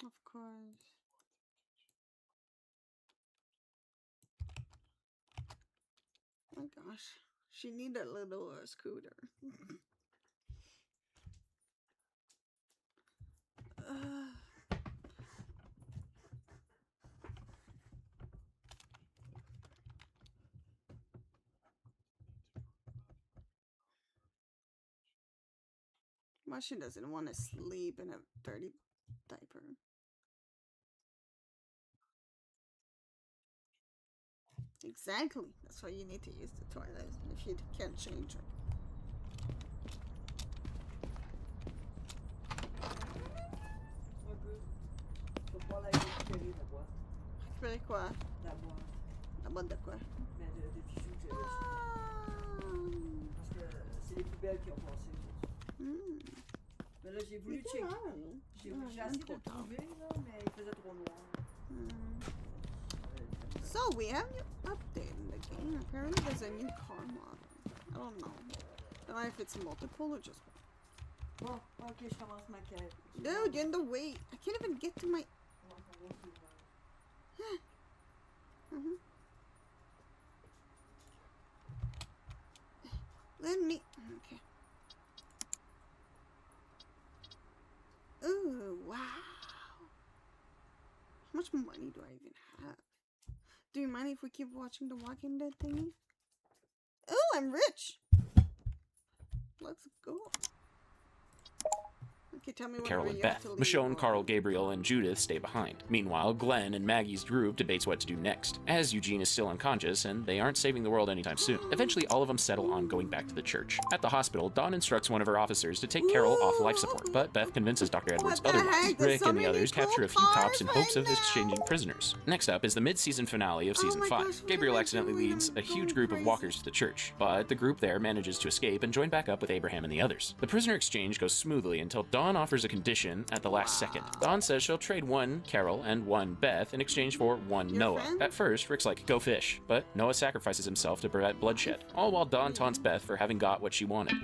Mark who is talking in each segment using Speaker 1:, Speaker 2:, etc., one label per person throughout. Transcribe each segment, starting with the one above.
Speaker 1: Of course. Oh my gosh. She need a little scooter. Why she doesn't want to sleep in a dirty diaper. Exactly. That's why you need to use the toilet if you can't change her. Récupérer quoi?
Speaker 2: La boîte.
Speaker 1: La boîte de quoi?
Speaker 2: Mais de bijoux que j'ai Parce que c'est les poubelles qui ont passé aujourd'hui. Mais là, j'ai voulu checker. J'ai essayé de trouver, là, mais il faisait trop noir.
Speaker 1: So we have you updated the game. Apparently there's a new car model. I don't know. I don't know if it's multiple or just
Speaker 2: one. Bon, ok, je commence ma quête.
Speaker 1: Dude, you're in the way. I can't even get to my... Let me... Okay. Ooh, wow. How much money do I even have? Do you mind if we keep watching the Walking Dead thingy? Oh, I'm rich! Let's go. Okay, tell me
Speaker 3: Carol
Speaker 1: whenever
Speaker 3: and
Speaker 1: you have
Speaker 3: Beth.
Speaker 1: to leave.
Speaker 3: Michonne, Carl, Gabriel, and Judith stay behind. Meanwhile, Glenn and Maggie's group debates what to do next, as Eugene is still unconscious and they aren't saving the world anytime soon. Eventually, all of them settle on going back to the church. At the hospital, Dawn instructs one of her officers to take Carol off life support, but Beth convinces Dr. Edwards
Speaker 1: What the
Speaker 3: otherwise.
Speaker 1: heck? There's
Speaker 3: Rick
Speaker 1: so
Speaker 3: and the
Speaker 1: many
Speaker 3: others
Speaker 1: cool
Speaker 3: capture a few cops in
Speaker 1: cars
Speaker 3: hopes of
Speaker 1: right
Speaker 3: exchanging
Speaker 1: now.
Speaker 3: prisoners. Next up is the mid-season finale of Season
Speaker 1: my
Speaker 3: 5.
Speaker 1: gosh, what
Speaker 3: Gabriel
Speaker 1: am I
Speaker 3: accidentally
Speaker 1: doing?
Speaker 3: leads
Speaker 1: I'm
Speaker 3: a huge
Speaker 1: going
Speaker 3: group of
Speaker 1: crazy.
Speaker 3: walkers to the church, but the group there manages to escape and join back up with Abraham and the others. The prisoner exchange goes smoothly until Dawn offers a condition at the last second. Dawn says she'll trade one Carol and one Beth in exchange for one
Speaker 1: Your
Speaker 3: Noah.
Speaker 1: friend?
Speaker 3: At first, Rick's like, go fish, but Noah sacrifices himself to prevent bloodshed, all while Dawn taunts Beth for having got what she wanted.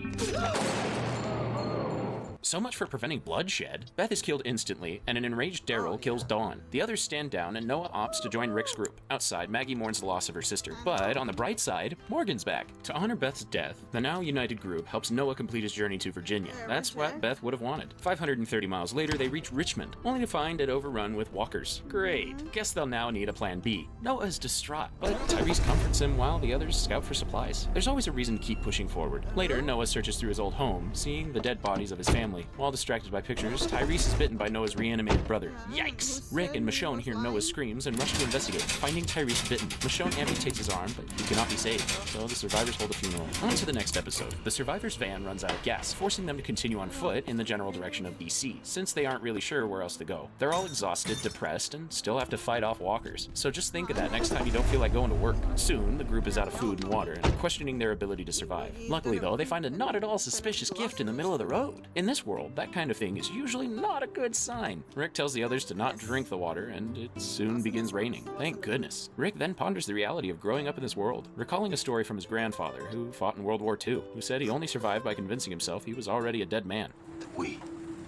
Speaker 3: So much for preventing bloodshed. Beth is killed instantly, and an enraged Daryl kills Dawn. The others stand down, and Noah opts to join Rick's group. Outside, Maggie mourns the loss of her sister. But on the bright side, Morgan's back. To honor Beth's death, the now united group helps Noah complete his journey to Virginia. That's what Beth would have wanted. 530 miles later, they reach Richmond, only to find it overrun with walkers. Great. Guess they'll now need a plan B. Noah is distraught, but Tyrese comforts him while the others scout for supplies. There's always a reason to keep pushing forward. Later, Noah searches through his old home, seeing the dead bodies of his family. While distracted by pictures, Tyrese is bitten by Noah's reanimated brother. Yikes! Rick and Michonne hear Noah's screams and rush to investigate. Finding Tyrese bitten, Michonne amputates his arm, but he cannot be saved, so the survivors hold a funeral. On to the next episode. The survivors' van runs out of gas, forcing them to continue on foot in the general direction of BC, since they aren't really sure where else to go. They're all exhausted, depressed, and still have to fight off walkers, so just think of that next time you don't feel like going to work. Soon, the group is out of food and water, and questioning their ability to survive. Luckily though, they find a not at all suspicious gift in the middle of the road. In this world, that kind of thing is usually not a good sign. Rick tells the others to not drink the water, and it soon begins raining. Thank goodness. Rick then ponders the reality of growing up in this world, recalling a story from his grandfather, who fought in World War II, who said he only survived by convincing himself he was already a dead man.
Speaker 4: We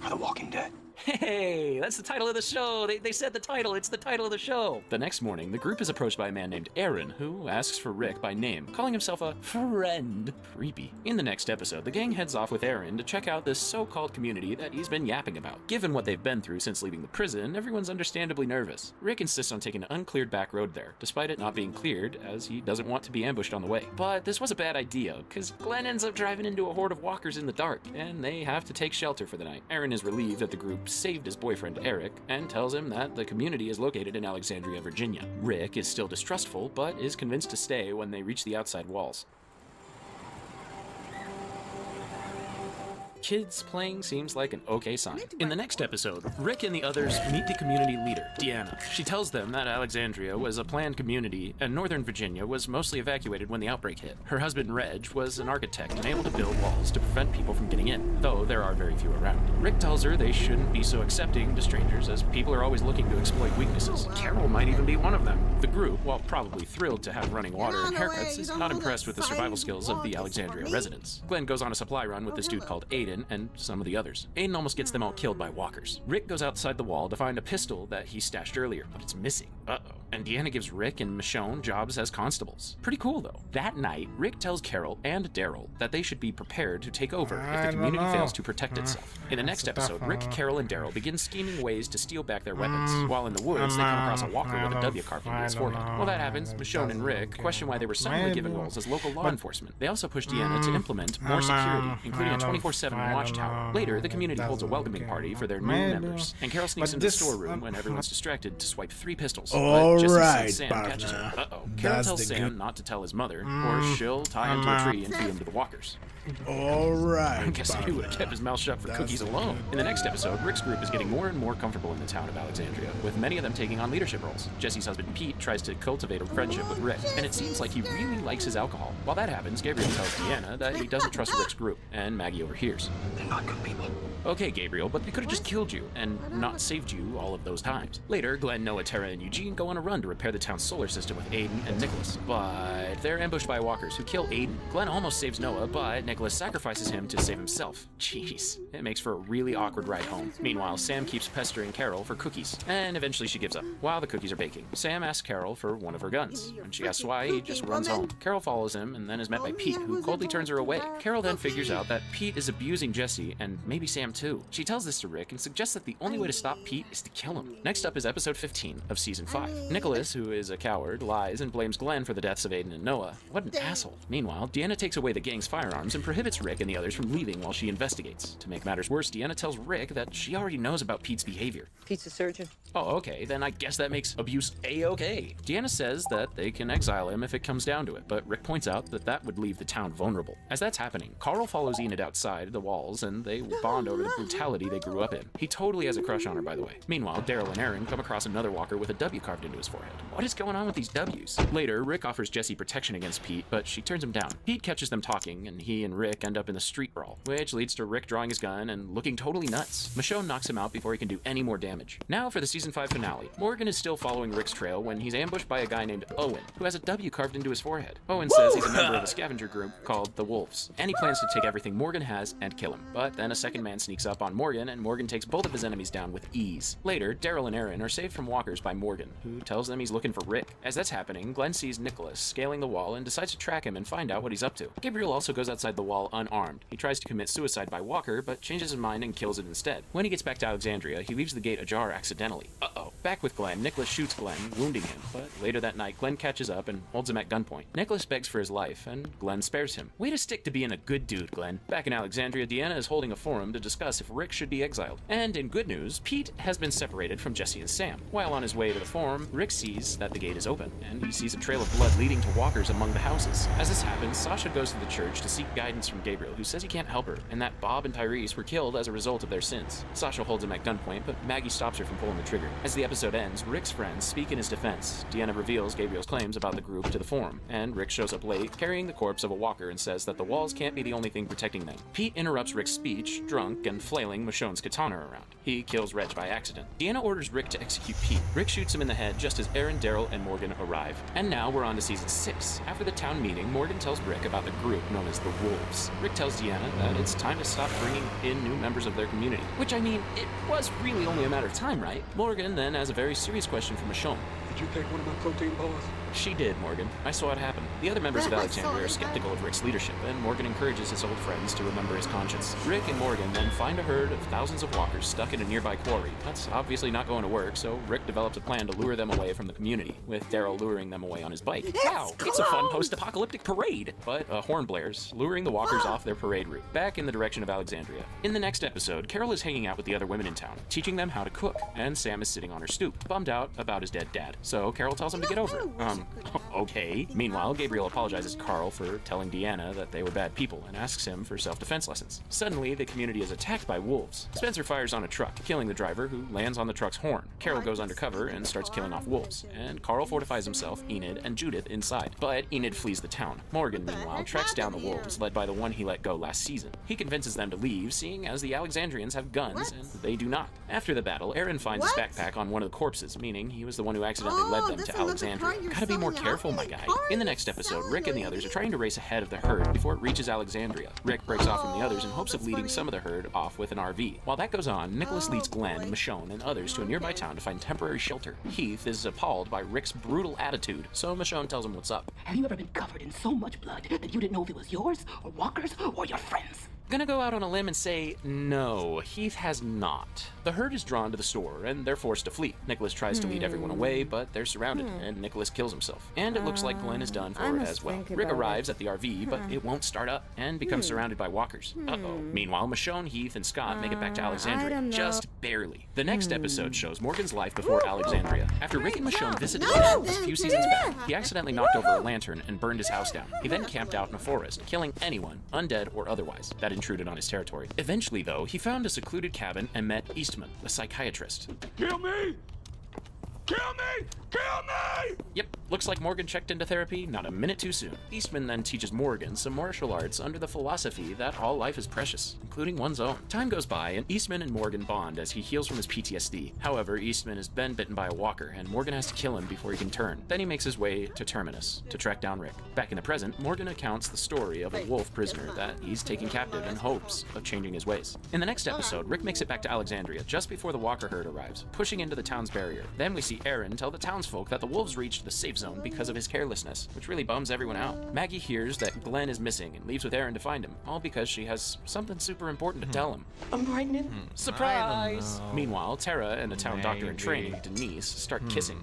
Speaker 4: are the Walking Dead.
Speaker 3: Hey, that's the title of the show. They said the title. It's the title of the show. The next morning, the group is approached by a man named Aaron, who asks for Rick by name, calling himself a friend. Creepy. In the next episode, the gang heads off with Aaron to check out this so-called community that he's been yapping about. Given what they've been through since leaving the prison, everyone's understandably nervous. Rick insists on taking an uncleared back road there, despite it not being cleared, as he doesn't want to be ambushed on the way. But this was a bad idea, because Glenn ends up driving into a horde of walkers in the dark, and they have to take shelter for the night. Aaron is relieved that the group saved his boyfriend Eric, and tells him that the community is located in Alexandria, Virginia. Rick is still distrustful, but is convinced to stay when they reach the outside walls. Kids playing seems like an okay sign. In the next episode, Rick and the others meet the community leader, Deanna. She tells them that Alexandria was a planned community and Northern Virginia was mostly evacuated when the outbreak hit. Her husband, Reg, was an architect and able to build walls to prevent people from getting in, though there are very few around. Rick tells her they shouldn't be so accepting to strangers, as people are always looking to exploit weaknesses. Carol might even be one of them. The group, while probably thrilled to have running water and haircuts, is not impressed with the survival skills of the Alexandria residents. Glenn goes on a supply run with this dude called Aiden, Aiden and some of the others. Aiden almost gets them all killed by walkers. Rick goes outside the wall to find a pistol that he stashed earlier, but it's missing. Uh-oh. And Deanna gives Rick and Michonne jobs as constables. Pretty cool, though. That night, Rick tells Carol and Daryl that they should be prepared to take over if the community fails to protect itself. In the next episode, Rick, Carol, and Daryl begin scheming ways to steal back their weapons. While in the woods, they come across a walker with a W carved into his forehead. While that happens, Michonne and Rick question why they were suddenly given roles as local law enforcement. They also push Deanna to implement more security, including a 24/7 watchtower. Later, the community holds a welcoming party for their new members, and Carol sneaks into the storeroom when everyone's distracted to swipe 3 pistols. But just as Sam catches her. Uh-oh. Carol tells Sam not to tell his mother, or she'll tie him to a tree and feed him to the walkers.
Speaker 5: Alright.
Speaker 3: I guess he would have kept his mouth shut for Cookies alone. In the next episode, Rick's group is getting more and more comfortable in the town of Alexandria, with many of them taking on leadership roles. Jesse's husband Pete tries to cultivate a friendship with Rick, and it seems like he really likes his alcohol. While that happens, Gabriel tells Deanna that he doesn't trust Rick's group, and Maggie overhears.
Speaker 4: They're not good people.
Speaker 3: Okay, Gabriel, but they could have just killed you, and not saved you all of those times. Later, Glenn, Noah, Tara, and Eugene go on a run to repair the town's solar system with Aiden and Nicholas, but they're ambushed by walkers who kill Aiden. Glenn almost saves Noah, but Nicholas sacrifices him to save himself. Jeez, it makes for a really awkward ride home. Meanwhile, Sam keeps pestering Carol for cookies, and eventually she gives up. While the cookies are baking, Sam asks Carol for one of her guns. When she asks why, he just runs home. Carol follows him and then is met by Pete, who coldly turns her away. Carol then figures out that Pete is abusing Jesse, and maybe Sam too. She tells this to Rick and suggests that the only way to stop Pete is to kill him. Next up is episode 15 of season 5. Nicholas, who is a coward, lies and blames Glenn for the deaths of Aiden and Noah. What an asshole. Meanwhile, Deanna takes away the gang's firearms and prohibits Rick and the others from leaving while she investigates. To make matters worse, Deanna tells Rick that she already knows about Pete's behavior.
Speaker 2: Pete's a surgeon.
Speaker 3: Oh, okay, then I guess that makes abuse A-okay. Deanna says that they can exile him if it comes down to it, but Rick points out that that would leave the town vulnerable. As that's happening, Carl follows Enid outside the walls, and they bond over the brutality they grew up in. He totally has a crush on her, by the way. Meanwhile, Daryl and Aaron come across another walker with a W carved into his forehead. What is going on with these W's? Later, Rick offers Jesse protection against Pete, but she turns him down. Pete catches them talking, and he and Rick end up in a street brawl, which leads to Rick drawing his gun and looking totally nuts. Michonne knocks him out before he can do any more damage. Now for the season 5 finale. Morgan is still following Rick's trail when he's ambushed by a guy named Owen, who has a W carved into his forehead. Owen says he's a member of a scavenger group called the Wolves, and he plans to take everything Morgan has and kill him. But then a second man sneaks up on Morgan, and Morgan takes both of his enemies down with ease. Later, Daryl and Aaron are saved from walkers by Morgan, who tells them he's looking for Rick. As that's happening, Glenn sees Nicholas scaling the wall and decides to track him and find out what he's up to. Gabriel also goes outside the wall unarmed. He tries to commit suicide by walker, but changes his mind and kills it instead. When he gets back to Alexandria, he leaves the gate ajar accidentally. Uh-oh. Back with Glenn, Nicholas shoots Glenn, wounding him, but later that night, Glenn catches up and holds him at gunpoint. Nicholas begs for his life, and Glenn spares him. Way to stick to being a good dude, Glenn. Back in Alexandria, Deanna is holding a forum to discuss if Rick should be exiled. And in good news, Pete has been separated from Jesse and Sam. While on his way to the forum, Rick sees that the gate is open, and he sees a trail of blood leading to walkers among the houses. As this happens, Sasha goes to the church to seek guidance from Gabriel, who says he can't help her, and that Bob and Tyrese were killed as a result of their sins. Sasha holds him at gunpoint, but Maggie stops her from pulling the trigger. As the episode ends, Rick's friends speak in his defense. Deanna reveals Gabriel's claims about the group to the forum, and Rick shows up late, carrying the corpse of a walker, and says that the walls can't be the only thing protecting them. Pete interrupts Rick's speech, drunk and flailing Michonne's katana around. He kills Reg by accident. Deanna orders Rick to execute Pete. Rick shoots him in the head just as Aaron, Daryl, and Morgan arrive. And now we're on to season 6. After the town meeting, Morgan tells Rick about the group known as the Wolves. Rick tells Deanna that it's time to stop bringing in new members of their community. Which, I mean, it was really only a matter of time, right? Morgan then has a very serious question for Michonne.
Speaker 6: Did you take one of my protein bars?
Speaker 3: She did, Morgan. I saw it happen. The other members of Alexandria are skeptical of Rick's leadership, and Morgan encourages his old friends to remember his conscience. Rick and Morgan then find a herd of thousands of walkers stuck in a nearby quarry. That's obviously not going to work, so Rick develops a plan to lure them away from the community, with Daryl luring them away on his bike. Wow, it's a fun post-apocalyptic parade! But a horn blares, luring the walkers off their parade route, back in the direction of Alexandria. In the next episode, Carol is hanging out with the other women in town, teaching them how to cook, and Sam is sitting on her stoop, bummed out about his dead dad. So Carol tells him to get over it. Okay. Meanwhile, Gabriel apologizes to Carl for telling Deanna that they were bad people and asks him for self-defense lessons. Suddenly, the community is attacked by wolves. Spencer fires on a truck, killing the driver, who lands on the truck's horn. Carol goes undercover and starts killing off wolves, and Carl fortifies himself, Enid, and Judith inside. But Enid flees the town. Morgan, meanwhile, tracks down the wolves, led by the one he let go last season. He convinces them to leave, seeing as the Alexandrians have guns, and they do not. After the battle, Aaron finds his backpack on one of the corpses, meaning he was the one who accidentally led them to Alexandria. Gotta be more careful Oh my guy. In the next episode, Rick and the others are trying to race ahead of the herd before it reaches Alexandria. Rick breaks off from the others in hopes of leading some of the herd off with an RV. While that goes on, Nicholas leads Glenn, Michonne, and others to a nearby town to find temporary shelter. Heath is appalled by Rick's brutal attitude, so Michonne tells him what's up.
Speaker 7: Have you ever been covered in so much blood that you didn't know if it was yours, or Walker's, or your friends?
Speaker 3: Gonna go out on a limb and say, no, Heath has not. The herd is drawn to the store, and they're forced to flee. Nicholas tries to lead everyone away, but they're surrounded, and Nicholas kills himself. And it looks like Glenn is done for it as well. Rick arrives at the RV, but it won't start up, and becomes surrounded by walkers. Uh-oh. Meanwhile, Michonne, Heath, and Scott make it back to Alexandria. Just barely. The next episode shows Morgan's life before Alexandria. After Rick and Michonne visited him a few seasons back, he accidentally knocked over a lantern and burned his house down. He then camped out in a forest, killing anyone, undead or otherwise, that intruded on his territory. Eventually, though, he found a secluded cabin and met Eastman, a psychiatrist.
Speaker 6: Kill me! Kill me! Kill me!
Speaker 3: Yep, looks like Morgan checked into therapy not a minute too soon. Eastman then teaches Morgan some martial arts under the philosophy that all life is precious, including one's own. Time goes by, and Eastman and Morgan bond as he heals from his PTSD. However, Eastman has been bitten by a walker, and Morgan has to kill him before he can turn. Then he makes his way to Terminus to track down Rick. Back in the present, Morgan recounts the story of a wolf prisoner that he's taken captive in hopes of changing his ways. In the next episode, Rick makes it back to Alexandria just before the walker herd arrives, pushing into the town's barrier. Then we see Aaron tell the townsfolk that the wolves reached the safe zone because of his carelessness, which really bums everyone out. Maggie hears that Glenn is missing and leaves with Aaron to find him, all because she has something super important to tell him.
Speaker 7: I'm pregnant.
Speaker 3: Surprise! Meanwhile, Tara and the town doctor in training, Denise, start kissing.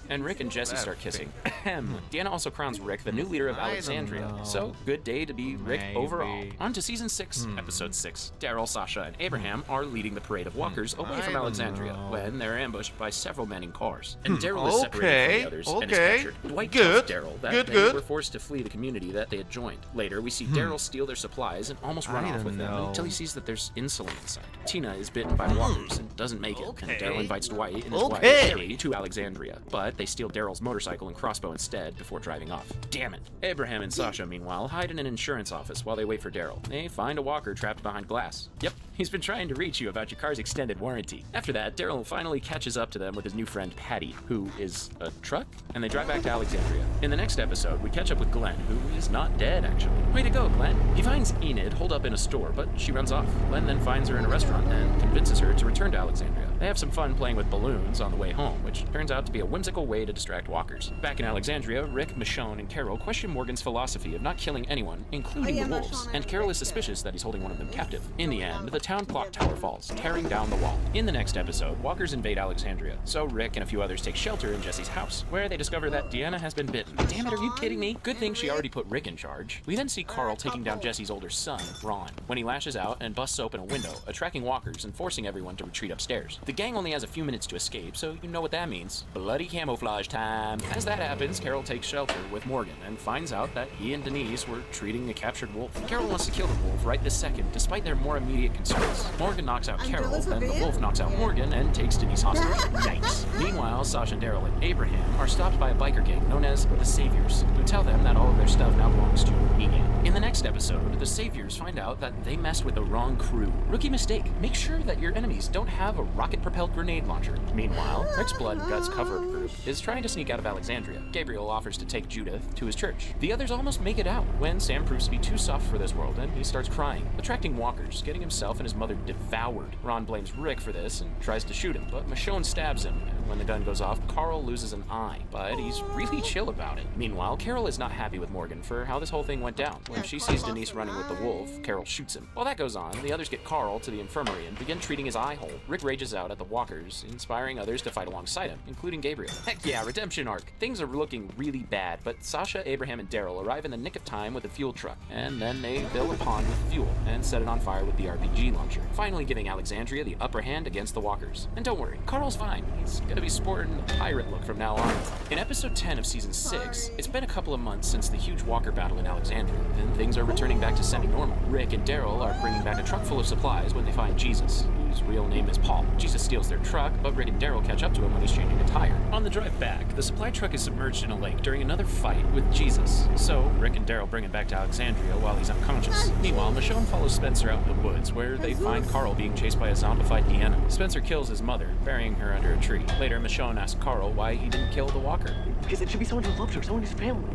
Speaker 3: And Rick and Jesse start kissing. Deanna also crowns Rick the new leader of Alexandria. So, good day to be Rick overall. On to season 6, episode 6. Daryl, Sasha, and Abraham are leading the parade of walkers away from Alexandria when they're ambushed by several men in cars. And Daryl is separated from the others and is captured. Dwight tells Daryl that they were forced to flee the community that they had joined. Later, we see Daryl steal their supplies and almost run off with them until he sees that there's insulin inside. Tina is bitten by walkers and doesn't make it, and Daryl invites Dwight and his wife Sherry to Alexandria, but they steal Daryl's motorcycle and crossbow instead before driving off. Damn it. Abraham and Sasha, meanwhile, hide in an insurance office while they wait for Daryl. They find a walker trapped behind glass. Yep, he's been trying to reach you about your car's extended warranty. After that, Daryl finally catches up to them with his new friend Patty, who is a truck, and they drive back to Alexandria. In the next episode, we catch up with Glenn, who is not dead, actually. Way to go, Glenn. He finds Enid holed up in a store, but she runs off. Glenn then finds her in a restaurant and convinces her to return to Alexandria. They have some fun playing with balloons on the way home, which turns out to be a whimsical way to distract walkers. Back in Alexandria, Rick, Michonne, and Carol question Morgan's philosophy of not killing anyone, including the wolves, and Carol is suspicious that he's holding one of them captive. In the end, the town clock tower falls, tearing down the wall. In the next episode, walkers invade Alexandria, so Rick and a few others take shelter in Jesse's house, where they discover that Deanna has been bitten. Damn it, are you kidding me? Good thing she already put Rick in charge. We then see Carl taking down Jesse's older son, Ron, when he lashes out and busts open a window, attracting walkers and forcing everyone to retreat upstairs. The gang only has a few minutes to escape, so you know what that means. Bloody camouflage time. As that happens, Carol takes shelter with Morgan and finds out that he and Denise were treating a captured wolf. Carol wants to kill the wolf right this second, despite their more immediate concerns. Morgan knocks out Carol, then the wolf knocks out Morgan and takes Denise hostage. Yikes. Meanwhile, Sasha, Daryl, and Abraham are stopped by a biker gang known as the Saviors, who tell them that all of their stuff now belongs to Negan. In the next episode, the Saviors find out that they messed with the wrong crew. Rookie mistake. Make sure that your enemies don't have a rocket-propelled grenade launcher. Meanwhile, Rick's Blood and Guts cover-up group is trying to sneak out of Alexandria. Gabriel offers to take Judith to his church. The others almost make it out when Sam proves to be too soft for this world and he starts crying, attracting walkers, getting himself and his mother devoured. Ron blames Rick for this and tries to shoot him, but Michonne stabs him, and when the gun goes off, Carl loses an eye, but he's really chill about it. Meanwhile, Carol is not happy with Morgan for how this whole thing went down. When she sees Denise running with the wolf, Carol shoots him. While that goes on, the others get Carl to the infirmary and begin treating his eye hole. Rick rages out at the walkers, inspiring others to fight alongside him, including Gabriel. Heck yeah, redemption arc. Things are looking really bad, but Sasha, Abraham, and Daryl arrive in the nick of time with a fuel truck, and then they fill a pond with fuel and set it on fire with the RPG launcher, finally giving Alexandria the upper hand against the walkers. And don't worry, Carl's fine. He's gonna be sporting the pirate look from now on. In episode 10 of season 6, it's been a couple of months since the huge walker battle in Alexandria, and things are returning back to semi-normal. Rick and Daryl are bringing back a truck full of supplies when they find Jesus. whose real name is Paul. Jesus steals their truck, but Rick and Daryl catch up to him when he's changing a tire. On the drive back, the supply truck is submerged in a lake during another fight with Jesus. So Rick and Daryl bring him back to Alexandria while he's unconscious. Meanwhile, Michonne follows Spencer out in the woods, where they find Carl being chased by a zombified Deanna. Spencer kills his mother, burying her under a tree. Later, Michonne asks Carl why he didn't kill the walker.
Speaker 8: Because it should be someone who loves her, someone who's family.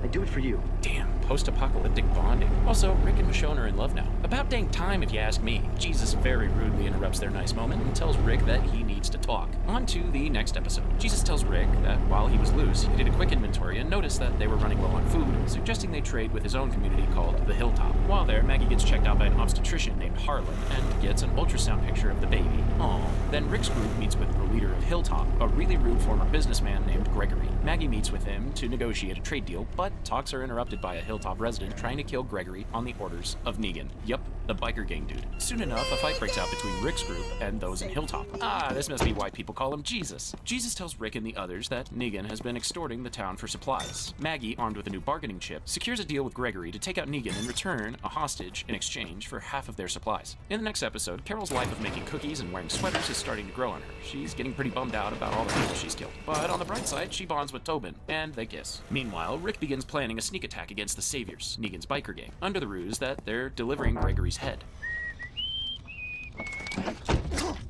Speaker 8: I do it for you.
Speaker 3: Damn, post-apocalyptic bonding. Also, Rick and Michonne are in love now. About dang time, if you ask me. Jesus very rudely interrupts their nice moment and tells Rick that he needs to talk. On to the next episode. Jesus tells Rick that while he was loose, he did a quick inventory and noticed that they were running low on food, suggesting they trade with his own community called the Hilltop. While there, Maggie gets checked out by an obstetrician named Harlan and gets an ultrasound picture of the baby. Aww. Then Rick's group meets with the leader of Hilltop, a really rude former businessman named Gregory. Maggie meets with him to negotiate a trade deal, but talks are interrupted by a Hilltop resident trying to kill Gregory on the orders of Negan. Yup, the biker gang dude. Soon enough, a fight breaks out between Rick's group and those in Hilltop. This must be why people call him Jesus. Jesus tells Rick and the others that Negan has been extorting the town for supplies. Maggie, armed with a new bargaining chip, secures a deal with Gregory to take out Negan and return a hostage in exchange for half of their supplies. In the next episode, Carol's life of making cookies and wearing sweaters is starting to grow on her. She's getting pretty bummed out about all the people she's killed. But on the bright side, she bonds with Tobin, and they kiss. Meanwhile, Rick begins planning a sneak attack against the Saviors, Negan's biker gang, under the ruse that they're delivering Gregory's head.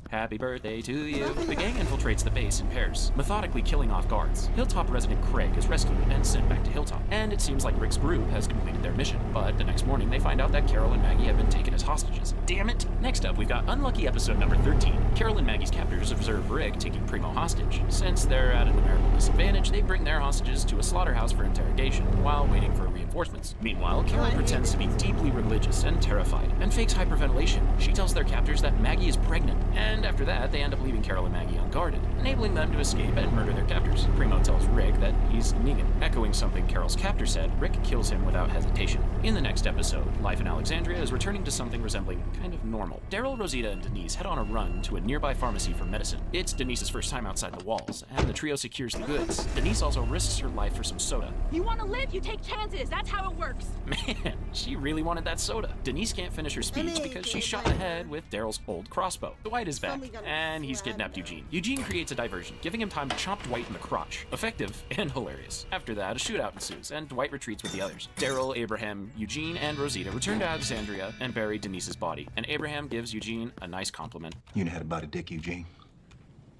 Speaker 3: Happy birthday to you. The gang infiltrates the base in pairs, methodically killing off guards. Hilltop resident Craig is rescued and sent back to Hilltop, and it seems like Rick's group has completed their mission. But the next morning, they find out that Carol and Maggie have been taken as hostages. Damn it! Next up, we've got unlucky episode number 13. Carol and Maggie's captors observe Rick taking Primo hostage. Since they're at a numerical disadvantage, they bring their hostages to a slaughterhouse for interrogation while waiting for reinforcements. Meanwhile, Carol pretends to be deeply religious and terrified, and fakes hyperventilation. She tells their captors that Maggie is pregnant, and after that, they end up leaving Carol and Maggie unguarded, enabling them to escape and murder their captors. Primo tells Rick that he's Negan. Echoing something Carol's captor said, Rick kills him without hesitation. In the next episode, life in Alexandria is returning to something resembling kind of normal. Daryl, Rosita, and Denise head on a run to a nearby pharmacy for medicine. It's Denise's first time outside the walls, and the trio secures the goods. Denise also risks her life for some soda.
Speaker 9: You want to live, you take chances. That's how it works.
Speaker 3: Man, she really wanted that soda. Denise can't finish her speech because she's shot in the head with Daryl's old crossbow. Dwight is back, and he's kidnapped Eugene. Eugene creates a diversion, giving him time to chomp Dwight in the crotch. Effective and hilarious. After that, a shootout ensues, and Dwight retreats with the others. Daryl, Abraham, Eugene, and Rosita return to Alexandria and bury Denise's body, and Abraham gives Eugene a nice compliment.
Speaker 4: You know how to bite a dick, Eugene.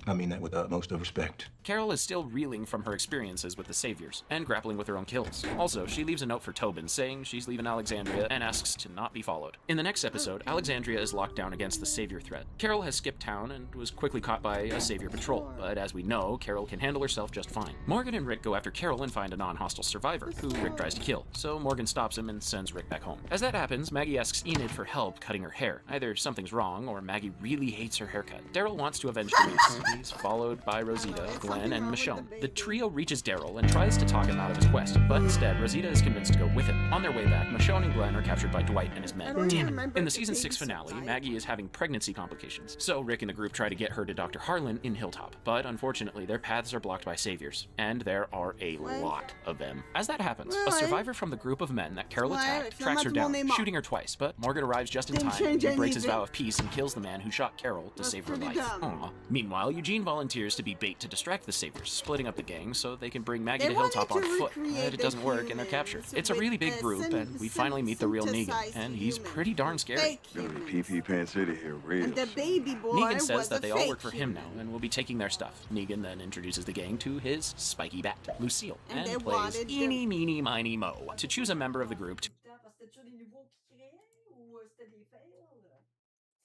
Speaker 4: I mean that with the utmost of respect.
Speaker 3: Carol is still reeling from her experiences with the Saviors and grappling with her own kills. Also, she leaves a note for Tobin saying she's leaving Alexandria and asks to not be followed. In the next episode, Alexandria is locked down against the Savior threat. Carol has skipped town and was quickly caught by a Savior patrol, but as we know, Carol can handle herself just fine. Morgan and Rick go after Carol and find a non-hostile survivor, who Rick tries to kill, so Morgan stops him and sends Rick back home. As that happens, Maggie asks Enid for help cutting her hair. Either something's wrong, or Maggie really hates her haircut. Daryl wants to avenge Denise. He's followed by Rosita, Glenn, and Michonne. The trio reaches Daryl and tries to talk him out of his quest, but instead, Rosita is convinced to go with him. On their way back, Michonne and Glenn are captured by Dwight and his men. Damn it. In the season 6 finale, Maggie is having pregnancy complications, so Rick and the group try to get her to Dr. Harlan in Hilltop, but unfortunately, their paths are blocked by Saviors, and there are a lot of them. As that happens, a survivor from the group of men that Carol attacked tracks her down, shooting her twice, but Morgan arrives just in time and breaks his vow of peace and kills the man who shot Carol to save her life. Aww. Meanwhile, Eugene volunteers to be bait to distract the Saviors, splitting up the gang so they can bring Maggie to Hilltop on foot, but it doesn't work and they're captured. It's a really big group, and we finally meet the real Negan, and he's pretty darn scary.
Speaker 6: Gonna be PP Pan City here, real.
Speaker 1: And the baby boy
Speaker 3: Negan says
Speaker 1: was
Speaker 3: that
Speaker 1: a
Speaker 3: they all
Speaker 1: fake
Speaker 3: work for him now and will be taking their stuff. Negan then introduces the gang to his spiky bat, Lucille,
Speaker 1: And they
Speaker 3: and plays
Speaker 1: wanted them-
Speaker 3: Eeny, Meeny, Miny, Mo to choose a member of the group.
Speaker 2: Putain, parce que c'était toujours des nouveaux qui créaient ou c'était des fails?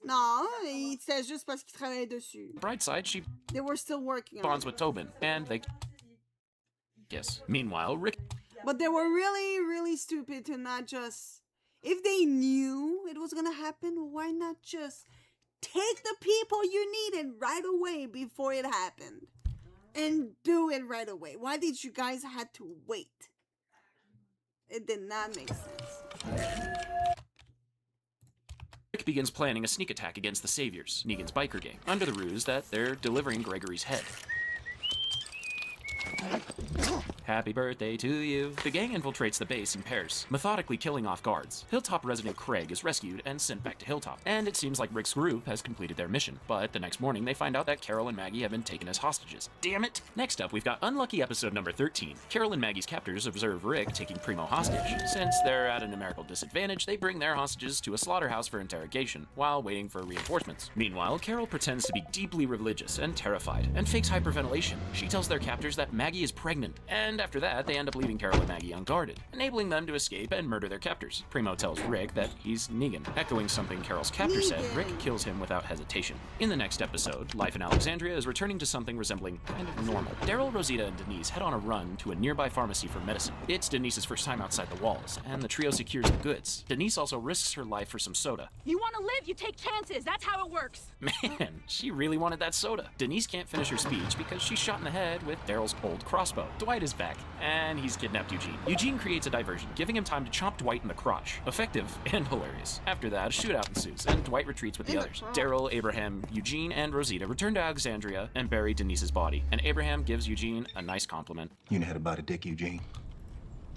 Speaker 1: Non, c'est juste parce qu'ils travaillaient dessus.
Speaker 3: Bright side, she
Speaker 1: They were still working on
Speaker 3: bonds
Speaker 1: it.
Speaker 3: with Tobin, and they kiss. Meanwhile, Rick
Speaker 1: But they were really, really stupid to not just... If they knew it was gonna happen, why not just take the people you needed right away before it happened? And do it right away. Why did you guys have to wait? It did not make sense.
Speaker 3: Rick begins planning a sneak attack against the Saviors, Negan's biker gang, under the ruse that they're delivering Gregory's head. happy birthday to you. The gang infiltrates the base in pairs, methodically killing off guards. Hilltop resident Craig is rescued and sent back to Hilltop, and it seems like Rick's group has completed their mission. But the next morning, they find out that Carol and Maggie have been taken as hostages. Damn it! Next up, we've got unlucky episode number 13. Carol and Maggie's captors observe Rick taking Primo hostage. Since they're at a numerical disadvantage, they bring their hostages to a slaughterhouse for interrogation, while waiting for reinforcements. Meanwhile, Carol pretends to be deeply religious and terrified, and fakes hyperventilation. She tells their captors that Maggie is pregnant, and after that, they end up leaving Carol and Maggie unguarded, enabling them to escape and murder their captors. Primo tells Rick that he's Negan. Echoing something Carol's captor said, Rick kills him without hesitation. In the next episode, life in Alexandria is returning to something resembling kind of normal. Daryl, Rosita, and Denise head on a run to a nearby pharmacy for medicine. It's Denise's first time outside the walls, and the trio secures the goods. Denise also risks her life for some soda.
Speaker 9: You want to live, you take chances. That's how it works.
Speaker 3: Man, she really wanted that soda. Denise can't finish her speech because she's shot in the head with Daryl's old crossbow. Dwight is back, and he's kidnapped Eugene. Eugene creates a diversion, giving him time to chomp Dwight in the crotch. Effective and hilarious. After that, a shootout ensues, and Dwight retreats with the others. Daryl, Abraham, Eugene, and Rosita return to Alexandria and bury Denise's body, and Abraham gives Eugene a nice compliment.
Speaker 4: You know how to bite a dick, Eugene.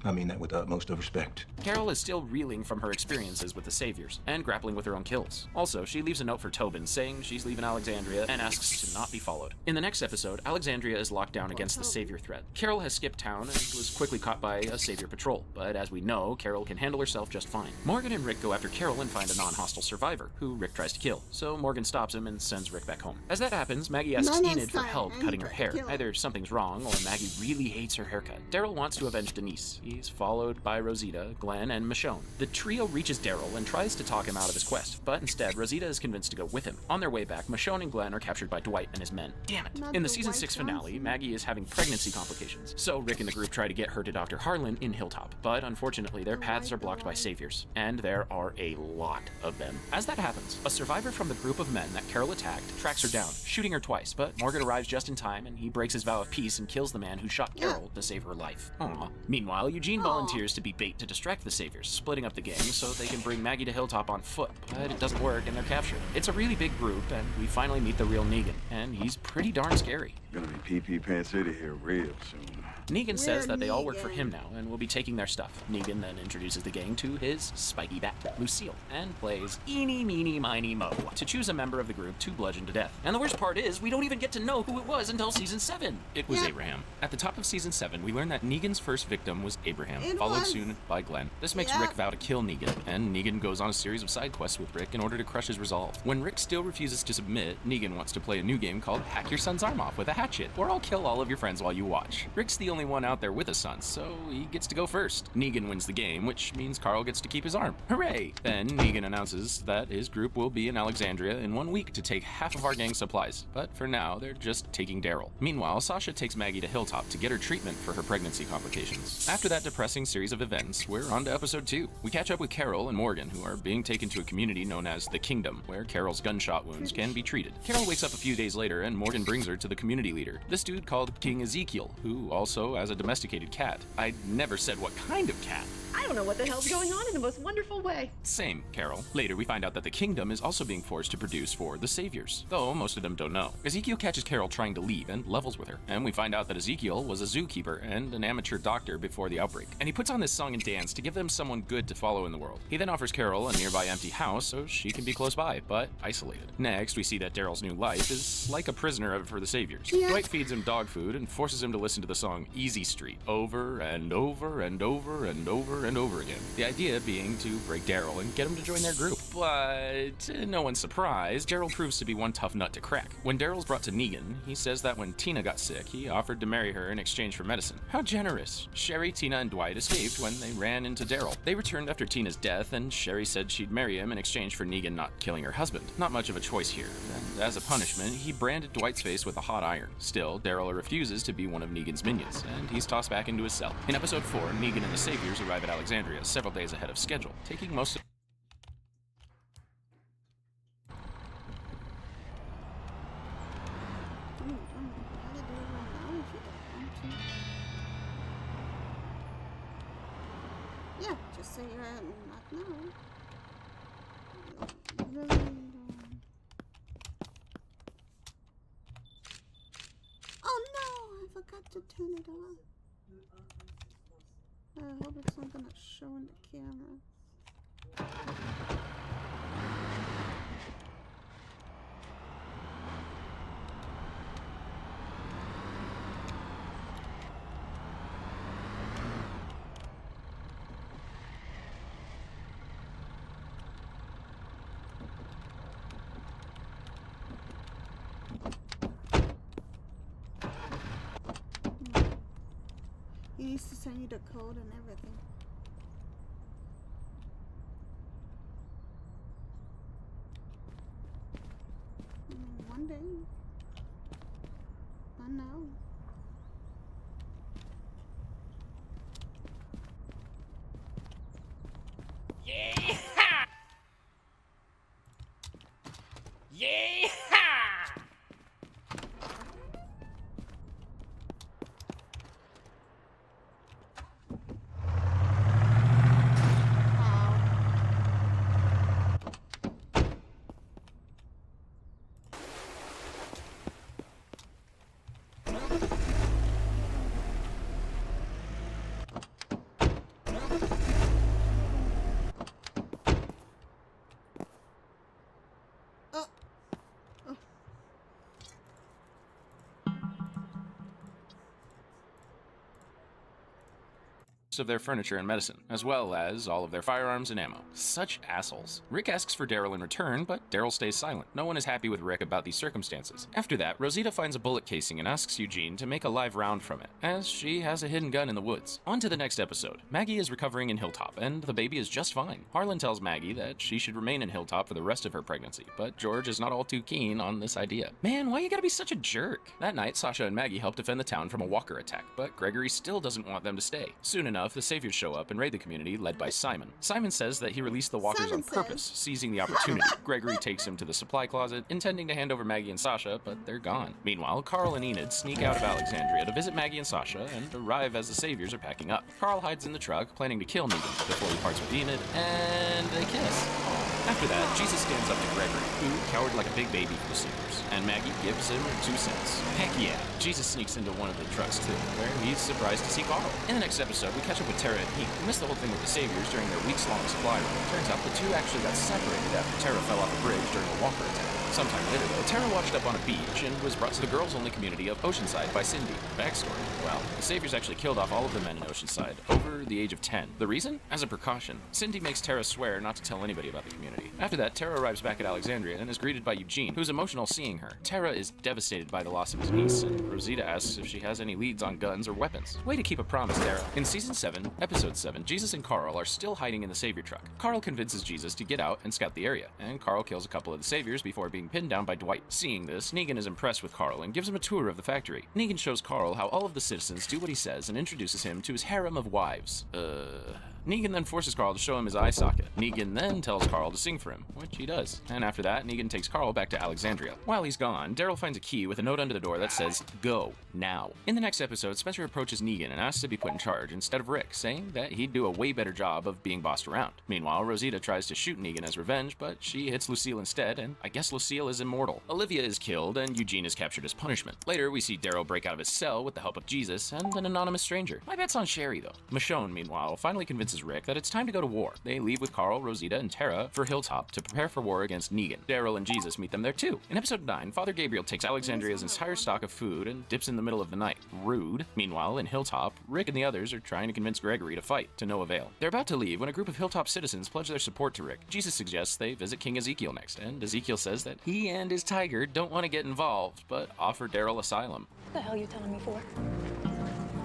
Speaker 4: I mean that with the utmost of respect.
Speaker 3: Carol is still reeling from her experiences with the Saviors and grappling with her own kills. Also, she leaves a note for Tobin saying she's leaving Alexandria and asks to not be followed. In the next episode, Alexandria is locked down against the Savior threat. Carol has skipped town and was quickly caught by a Savior patrol, but as we know, Carol can handle herself just fine. Morgan and Rick go after Carol and find a non-hostile survivor, who Rick tries to kill, so Morgan stops him and sends Rick back home. As that happens, Maggie asks Enid for help cutting her hair. Either something's wrong, or Maggie really hates her haircut. Daryl wants to avenge Denise. He's followed by Rosita, Glenn, and Michonne. The trio reaches Daryl and tries to talk him out of his quest, but instead, Rosita is convinced to go with him. On their way back, Michonne and Glenn are captured by Dwight and his men. Damn it! In the season 6 finale, Maggie is having pregnancy complications, so Rick and the group try to get her to Dr. Harlan in Hilltop, but unfortunately, their paths are blocked by Saviors, and there are a lot of them. As that happens, a survivor from the group of men that Carol attacked tracks her down, shooting her twice, but Morgan arrives just in time, and he breaks his vow of peace and kills the man who shot Carol to save her life. Aww. Meanwhile, Eugene volunteers to be bait to distract the Saviors, splitting up the gang so they can bring Maggie to Hilltop on foot, but it doesn't work and they're captured. It's a really big group, and we finally meet the real Negan, and he's pretty darn scary.
Speaker 6: Gonna be pee-pee pants city here real soon.
Speaker 3: Negan says that they all work for him now and will be taking their stuff. Negan then introduces the gang to his spiky bat, Lucille, and plays Eeny, Meeny, Miny, Mo to choose a member of the group to bludgeon to death. And the worst part is, we don't even get to know who it was until season 7. It was Abraham. At the top of season 7, we learn that Negan's first victim was Abraham, followed soon by Glenn. This makes Rick vow to kill Negan, and Negan goes on a series of side quests with Rick in order to crush his resolve. When Rick still refuses to submit, Negan wants to play a new game called Hack Your Son's Arm Off with a hatchet, or I'll kill all of your friends while you watch. Rick's the only one out there with a son, so he gets to go first. Negan wins the game, which means Carl gets to keep his arm. Hooray! Then Negan announces that his group will be in Alexandria in 1 week to take half of our gang's supplies, but for now, they're just taking Daryl. Meanwhile, Sasha takes Maggie to Hilltop to get her treatment for her pregnancy complications. After that depressing series of events, we're on to episode 2. We catch up with Carol and Morgan, who are being taken to a community known as the Kingdom, where Carol's gunshot wounds can be treated. Carol wakes up a few days later, and Morgan brings her to the community leader, this dude called King Ezekiel, who also has a domesticated cat. I never said what kind of cat.
Speaker 7: I don't know what the hell's going on in the most wonderful way.
Speaker 3: Same, Carol. Later, we find out that the Kingdom is also being forced to produce for the Saviors, though most of them don't know. Ezekiel catches Carol trying to leave and levels with her, and we find out that Ezekiel was a zookeeper and an amateur doctor before the outbreak, and he puts on this song and dance to give them someone good to follow in the world. He then offers Carol a nearby empty house so she can be close by, but isolated. Next, we see that Daryl's new life is like a prisoner for the Saviors. Dwight feeds him dog food and forces him to listen to the song Easy Street over and over and over and over and over again. The idea being to break Daryl and get him to join their group. But to no one's surprise, Daryl proves to be one tough nut to crack. When Daryl's brought to Negan, he says that when Tina got sick, he offered to marry her in exchange for medicine. How generous. Sherry, Tina, and Dwight escaped when they ran into Daryl. They returned after Tina's death, and Sherry said she'd marry him in exchange for Negan not killing her husband. Not much of a choice here. And as a punishment, he branded Dwight's face with a hot iron. Still, Daryl refuses to be one of Negan's minions, and he's tossed back into his cell. In episode 4, Negan and the Saviors arrive at Alexandria several days ahead of schedule, taking most of
Speaker 1: Yeah, just say you're not now. Oh no, I forgot to turn it on. I hope it's not gonna show in the camera. He needs to send you the code and everything. One day. Not now.
Speaker 3: Yeehaw! Yeehaw! Of their furniture and medicine, as well as all of their firearms and ammo. Such assholes. Rick asks for Daryl in return, but Daryl stays silent. No one is happy with Rick about these circumstances. After that, Rosita finds a bullet casing and asks Eugene to make a live round from it, as she has a hidden gun in the woods. On to the next episode. Maggie is recovering in Hilltop, and the baby is just fine. Harlan tells Maggie that she should remain in Hilltop for the rest of her pregnancy, but George is not all too keen on this idea. Man, why you gotta be such a jerk? That night, Sasha and Maggie help defend the town from a walker attack, but Gregory still doesn't want them to stay. Soon enough, the Saviors show up and raid the community, led by Simon. Simon says that he released the walkers on purpose, seizing the opportunity. Gregory takes him to the supply closet, intending to hand over Maggie and Sasha, but they're gone. Meanwhile, Carl and Enid sneak out of Alexandria to visit Maggie and Sasha and arrive as the Saviors are packing up. Carl hides in the truck, planning to kill Negan before he parts with Enid, and they kiss. After that, Jesus stands up to Gregory, who cowered like a big baby for the Saviors, and Maggie gives him 2 cents. Heck yeah! Jesus sneaks into one of the trucks too, where he's surprised to see Carl. In the next episode, we catch up with Tara and Pete, who missed the whole thing with the Saviors during their weeks-long supply run. Turns out the two actually got separated after Tara fell off a bridge during a walker attack. Sometime later, though, Tara washed up on a beach and was brought to the girls-only community of Oceanside by Cindy. Backstory: well, the Saviors actually killed off all of the men in Oceanside over the age of 10. The reason? As a precaution. Cindy makes Tara swear not to tell anybody about the community. After that, Tara arrives back at Alexandria and is greeted by Eugene, who's emotional seeing her. Tara is devastated by the loss of his niece, and Rosita asks if she has any leads on guns or weapons. Way to keep a promise, Tara. In Season 7, Episode 7, Jesus and Carl are still hiding in the Savior truck. Carl convinces Jesus to get out and scout the area, and Carl kills a couple of the Saviors before being pinned down by Dwight. Seeing this, Negan is impressed with Carl and gives him a tour of the factory. Negan shows Carl how all of the citizens do what he says and introduces him to his harem of wives. Negan then forces Carl to show him his eye socket. Negan then tells Carl to sing for him, which he does. And after that, Negan takes Carl back to Alexandria. While he's gone, Daryl finds a key with a note under the door that says, "Go, now." In the next episode, Spencer approaches Negan and asks to be put in charge instead of Rick, saying that he'd do a way better job of being bossed around. Meanwhile, Rosita tries to shoot Negan as revenge, but she hits Lucille instead, and I guess Lucille is immortal. Olivia is killed, and Eugene is captured as punishment. Later, we see Daryl break out of his cell with the help of Jesus and an anonymous stranger. My bet's on Sherry, though. Michonne, meanwhile, finally convinces Rick that it's time to go to war. They leave with Carl, Rosita, and Tara for Hilltop to prepare for war against Negan. Daryl and Jesus meet them there too. In episode 9, Father Gabriel takes Alexandria's entire stock of food and dips in the middle of the night. Rude. Meanwhile, in Hilltop, Rick and the others are trying to convince Gregory to fight, to no avail. They're about to leave when a group of Hilltop citizens pledge their support to Rick. Jesus suggests they visit King Ezekiel next, and Ezekiel says that he and his tiger don't want to get involved, but offer Daryl asylum.
Speaker 9: What the hell are you telling me for?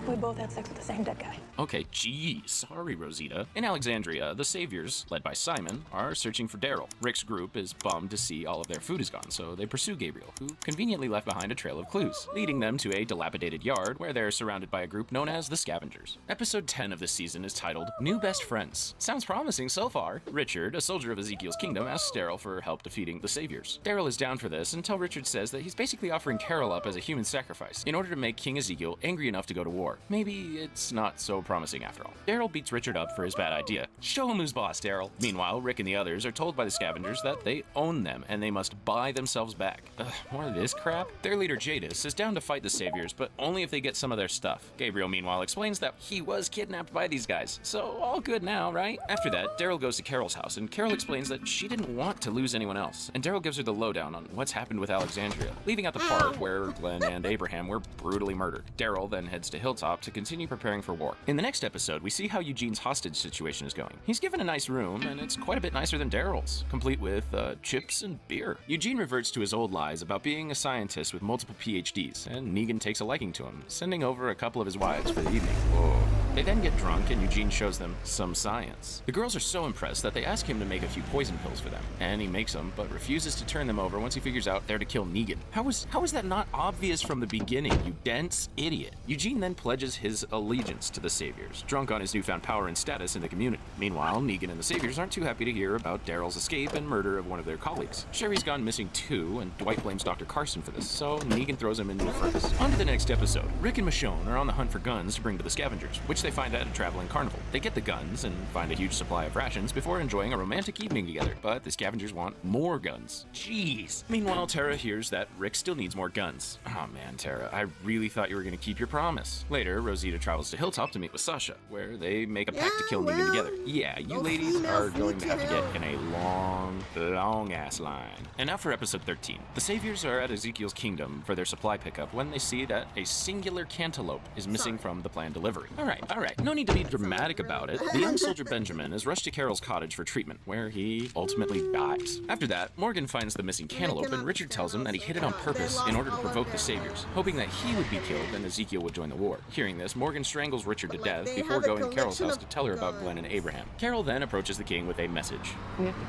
Speaker 9: We both had sex with the same dead guy.
Speaker 3: Okay, geez, sorry, Rosita. In Alexandria, the Saviors, led by Simon, are searching for Daryl. Rick's group is bummed to see all of their food is gone, so they pursue Gabriel, who conveniently left behind a trail of clues, leading them to a dilapidated yard where they're surrounded by a group known as the Scavengers. Episode 10 of this season is titled New Best Friends. Sounds promising so far. Richard, a soldier of Ezekiel's kingdom, asks Daryl for help defeating the Saviors. Daryl is down for this until Richard says that he's basically offering Carol up as a human sacrifice in order to make King Ezekiel angry enough to go to war. war. Maybe it's not so promising after all. Daryl beats Richard up for his bad idea. Show him who's boss, Daryl. Meanwhile, Rick and the others are told by the scavengers that they own them and they must buy themselves back. Ugh, more of this crap? Their leader Jadis is down to fight the Saviors, but only if they get some of their stuff. Gabriel, meanwhile, explains that he was kidnapped by these guys, so all good now, right? After that, Daryl goes to Carol's house, and Carol explains that she didn't want to lose anyone else, and Daryl gives her the lowdown on what's happened with Alexandria, leaving out the part where Glenn and Abraham were brutally murdered. Daryl then heads to Hilltop to continue preparing for war. In the next episode, we see how Eugene's hostage situation is going. He's given a nice room, and it's quite a bit nicer than Daryl's, complete with chips and beer. Eugene reverts to his old lies about being a scientist with multiple PhDs, and Negan takes a liking to him, sending over a couple of his wives for the evening. Whoa. They then get drunk and Eugene shows them some science. The girls are so impressed that they ask him to make a few poison pills for them, and he makes them, but refuses to turn them over once he figures out they're to kill Negan. How is that not obvious from the beginning, you dense idiot? Eugene then pledges his allegiance to the Saviors, drunk on his newfound power and status in the community. Meanwhile, Negan and the Saviors aren't too happy to hear about Daryl's escape and murder of one of their colleagues. Sherry's gone missing too, and Dwight blames Dr. Carson for this, so Negan throws him into the furnace. On to the next episode. Rick and Michonne are on the hunt for guns to bring to the scavengers, which they find at a traveling carnival. They get the guns and find a huge supply of rations before enjoying a romantic evening together, but the scavengers want more guns. Jeez. Meanwhile, Tara hears that Rick still needs more guns. Oh man, Tara, I really thought you were going to keep your promise. Later, Rosita travels to Hilltop to meet with Sasha, where they make a pact to kill Negan together. Yeah, you ladies are going to have to get in a long ass line. And now for episode 13. The Saviors are at Ezekiel's kingdom for their supply pickup when they see that a singular cantaloupe is missing from the planned delivery. All right. No need to be dramatic about it. The young soldier Benjamin is rushed to Carol's cottage for treatment, where he ultimately dies. After that, Morgan finds the missing cantaloupe, and Richard tells him that he hid it on purpose in order to provoke the Saviors, hoping that he would be killed and Ezekiel would join the war. Hearing this, Morgan strangles Richard to death before going to Carol's house to tell her about Glenn and Abraham. Carol then approaches the king with a message.
Speaker 9: We have to go.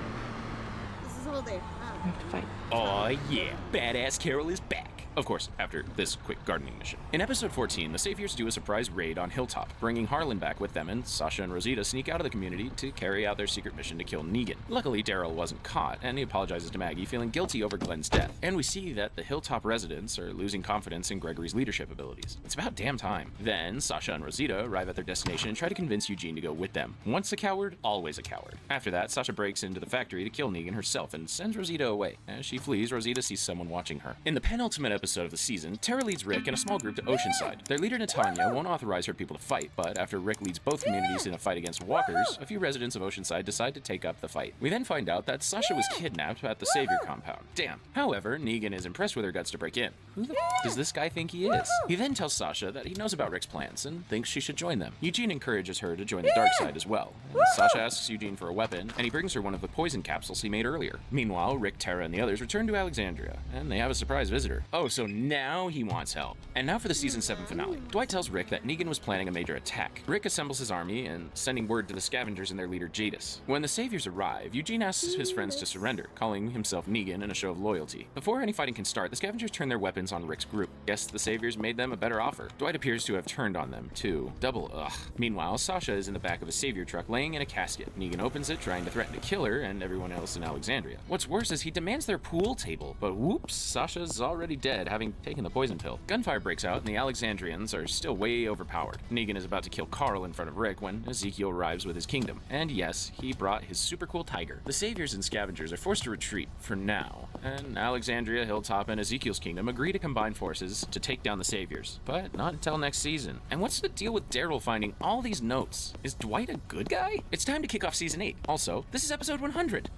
Speaker 1: This is all day.
Speaker 9: We have to fight.
Speaker 3: Aw yeah, badass Carol is back. Of course, after this quick gardening mission. In episode 14, the Saviors do a surprise raid on Hilltop, bringing Harlan back with them, and Sasha and Rosita sneak out of the community to carry out their secret mission to kill Negan. Luckily, Daryl wasn't caught, and he apologizes to Maggie, feeling guilty over Glenn's death. And we see that the Hilltop residents are losing confidence in Gregory's leadership abilities. It's about damn time. Then, Sasha and Rosita arrive at their destination and try to convince Eugene to go with them. Once a coward, always a coward. After that, Sasha breaks into the factory to kill Negan herself and sends Rosita away. As she flees, Rosita sees someone watching her. In the penultimate episode of the season, Tara leads Rick and a small group to Oceanside. Their leader Natanya won't authorize her people to fight, but after Rick leads both communities in a fight against walkers, a few residents of Oceanside decide to take up the fight. We then find out that Sasha was kidnapped at the Savior compound. Damn. However, Negan is impressed with her guts to break in. Who the f does this guy think he is? He then tells Sasha that he knows about Rick's plans and thinks she should join them. Eugene encourages her to join the dark side as well. And Sasha asks Eugene for a weapon, and he brings her one of the poison capsules he made earlier. Meanwhile, Rick, Tara, and the others return to Alexandria, and they have a surprise visitor. Oh, so now he wants help. And now for the season 7 finale. Dwight tells Rick that Negan was planning a major attack. Rick assembles his army and sending word to the scavengers and their leader Jadis. When the Saviors arrive, Eugene asks his friends to surrender, calling himself Negan in a show of loyalty. Before any fighting can start, the scavengers turn their weapons on Rick's group. Guess the Saviors made them a better offer. Dwight appears to have turned on them, too. Double ugh. Meanwhile, Sasha is in the back of a Savior truck laying in a casket. Negan opens it, trying to threaten to kill her and everyone else in Alexandria. What's worse is he demands their pool table, but whoops, Sasha's already dead, having taken the poison pill. Gunfire breaks out, and the Alexandrians are still way overpowered. Negan is about to kill Carl in front of Rick when Ezekiel arrives with his kingdom. And yes, he brought his super cool tiger. The Saviors and Scavengers are forced to retreat, for now, and Alexandria, Hilltop, and Ezekiel's kingdom agree to combine forces to take down the Saviors. But not until next season. And what's the deal with Daryl finding all these notes? Is Dwight a good guy? It's time to kick off season 8. Also, this is episode 100.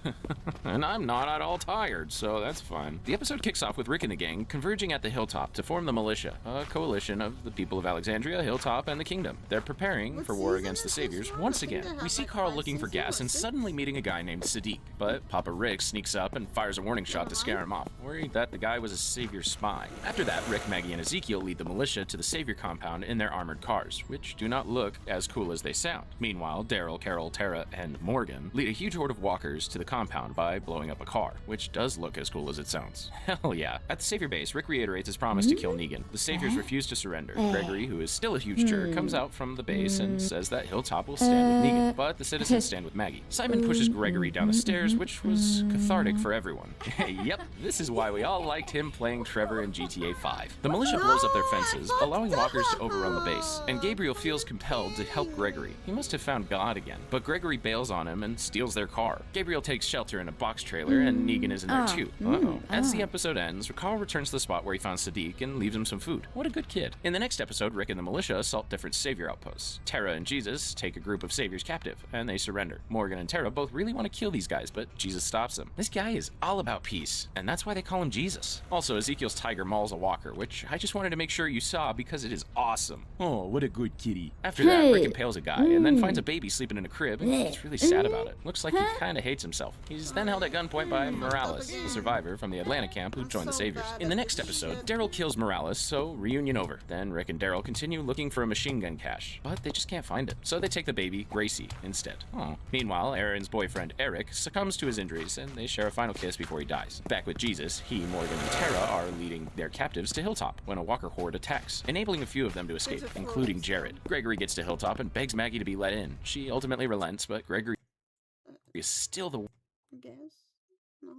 Speaker 3: And I'm not at all tired, so that's fun. The episode kicks off with Rick and the gang converging at the Hilltop to form the Militia, a coalition of the people of Alexandria, Hilltop, and the Kingdom. They're preparing for war against the Saviors once again. We see Carl looking for gas and suddenly meeting a guy named Sadiq, but Papa Rick sneaks up and fires a warning shot to scare him off, worried that the guy was a Savior spy. After that, Rick, Maggie, and Ezekiel lead the militia to the Savior compound in their armored cars, which do not look as cool as they sound. Meanwhile, Daryl, Carol, Tara, and Morgan lead a huge horde of walkers to the compound by blowing up a car, which does look as cool as it sounds. Hell yeah. At the Savior base, Rick Rick reiterates his promise to kill Negan. The Saviors refuse to surrender. Gregory, who is still a huge jerk, comes out from the base and says that Hilltop will stand with Negan, but the citizens stand with Maggie. Simon pushes Gregory down the stairs, which was cathartic for everyone. Yep, this is why we all liked him playing Trevor in GTA 5. The militia blows up their fences, allowing walkers to overrun the base, and Gabriel feels compelled to help Gregory. He must have found God again, but Gregory bails on him and steals their car. Gabriel takes shelter in a box trailer, and Negan is in there too. As the episode ends, Carl returns to the spot where he found Sadiq and leaves him some food. What a good kid. In the next episode, Rick and the militia assault different savior outposts. Tara and Jesus take a group of saviors captive, and they surrender. Morgan and Tara both really want to kill these guys, but Jesus stops them. This guy is all about peace, and that's why they call him Jesus. Also, Ezekiel's tiger mauls a walker, which I just wanted to make sure you saw because it is awesome. Oh, what a good kitty. After that, Rick impales a guy, and then finds a baby sleeping in a crib, and he's really sad about it. Looks like he kinda hates himself. He's then held at gunpoint by Morales, a survivor from the Atlanta camp who joined the Saviors. In the next episode, Daryl kills Morales, so reunion over. Then Rick and Daryl continue looking for a machine gun cache, but they just can't find it. So they take the baby, Gracie, instead. Oh. Meanwhile, Aaron's boyfriend, Eric, succumbs to his injuries, and they share a final kiss before he dies. Back with Jesus, he, Morgan, and Tara are leading their captives to Hilltop when a walker horde attacks, enabling a few of them to escape, including Jared. Gregory gets to Hilltop and begs Maggie to be let in. She ultimately relents, but Gregory is still the
Speaker 1: I guess. No.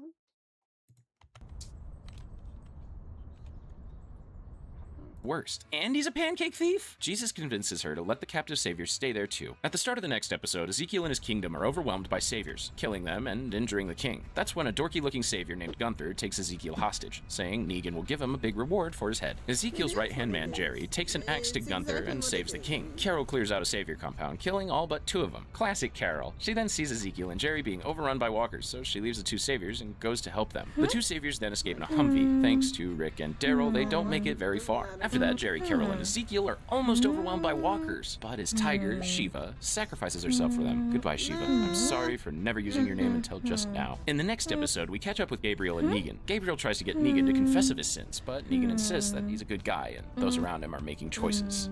Speaker 3: worst. And he's a pancake thief? Jesus convinces her to let the captive saviors stay there too. At the start of the next episode, Ezekiel and his kingdom are overwhelmed by saviors, killing them and injuring the king. That's when a dorky-looking savior named Gunther takes Ezekiel hostage, saying Negan will give him a big reward for his head. Ezekiel's right-hand man, Jerry, takes an axe to Gunther and saves the king. Carol clears out a savior compound, killing all but 2 of them. Classic Carol. She then sees Ezekiel and Jerry being overrun by walkers, so she leaves the 2 saviors and goes to help them. The 2 saviors then escape in a Humvee. Thanks to Rick and Daryl, they don't make it very far. After that, Jerry, Carol, and Ezekiel are almost overwhelmed by walkers, but his tiger, Shiva, sacrifices herself for them. Goodbye, Shiva. I'm sorry for never using your name until just now. In the next episode, we catch up with Gabriel and Negan. Gabriel tries to get Negan to confess of his sins, but Negan insists that he's a good guy and those around him are making choices.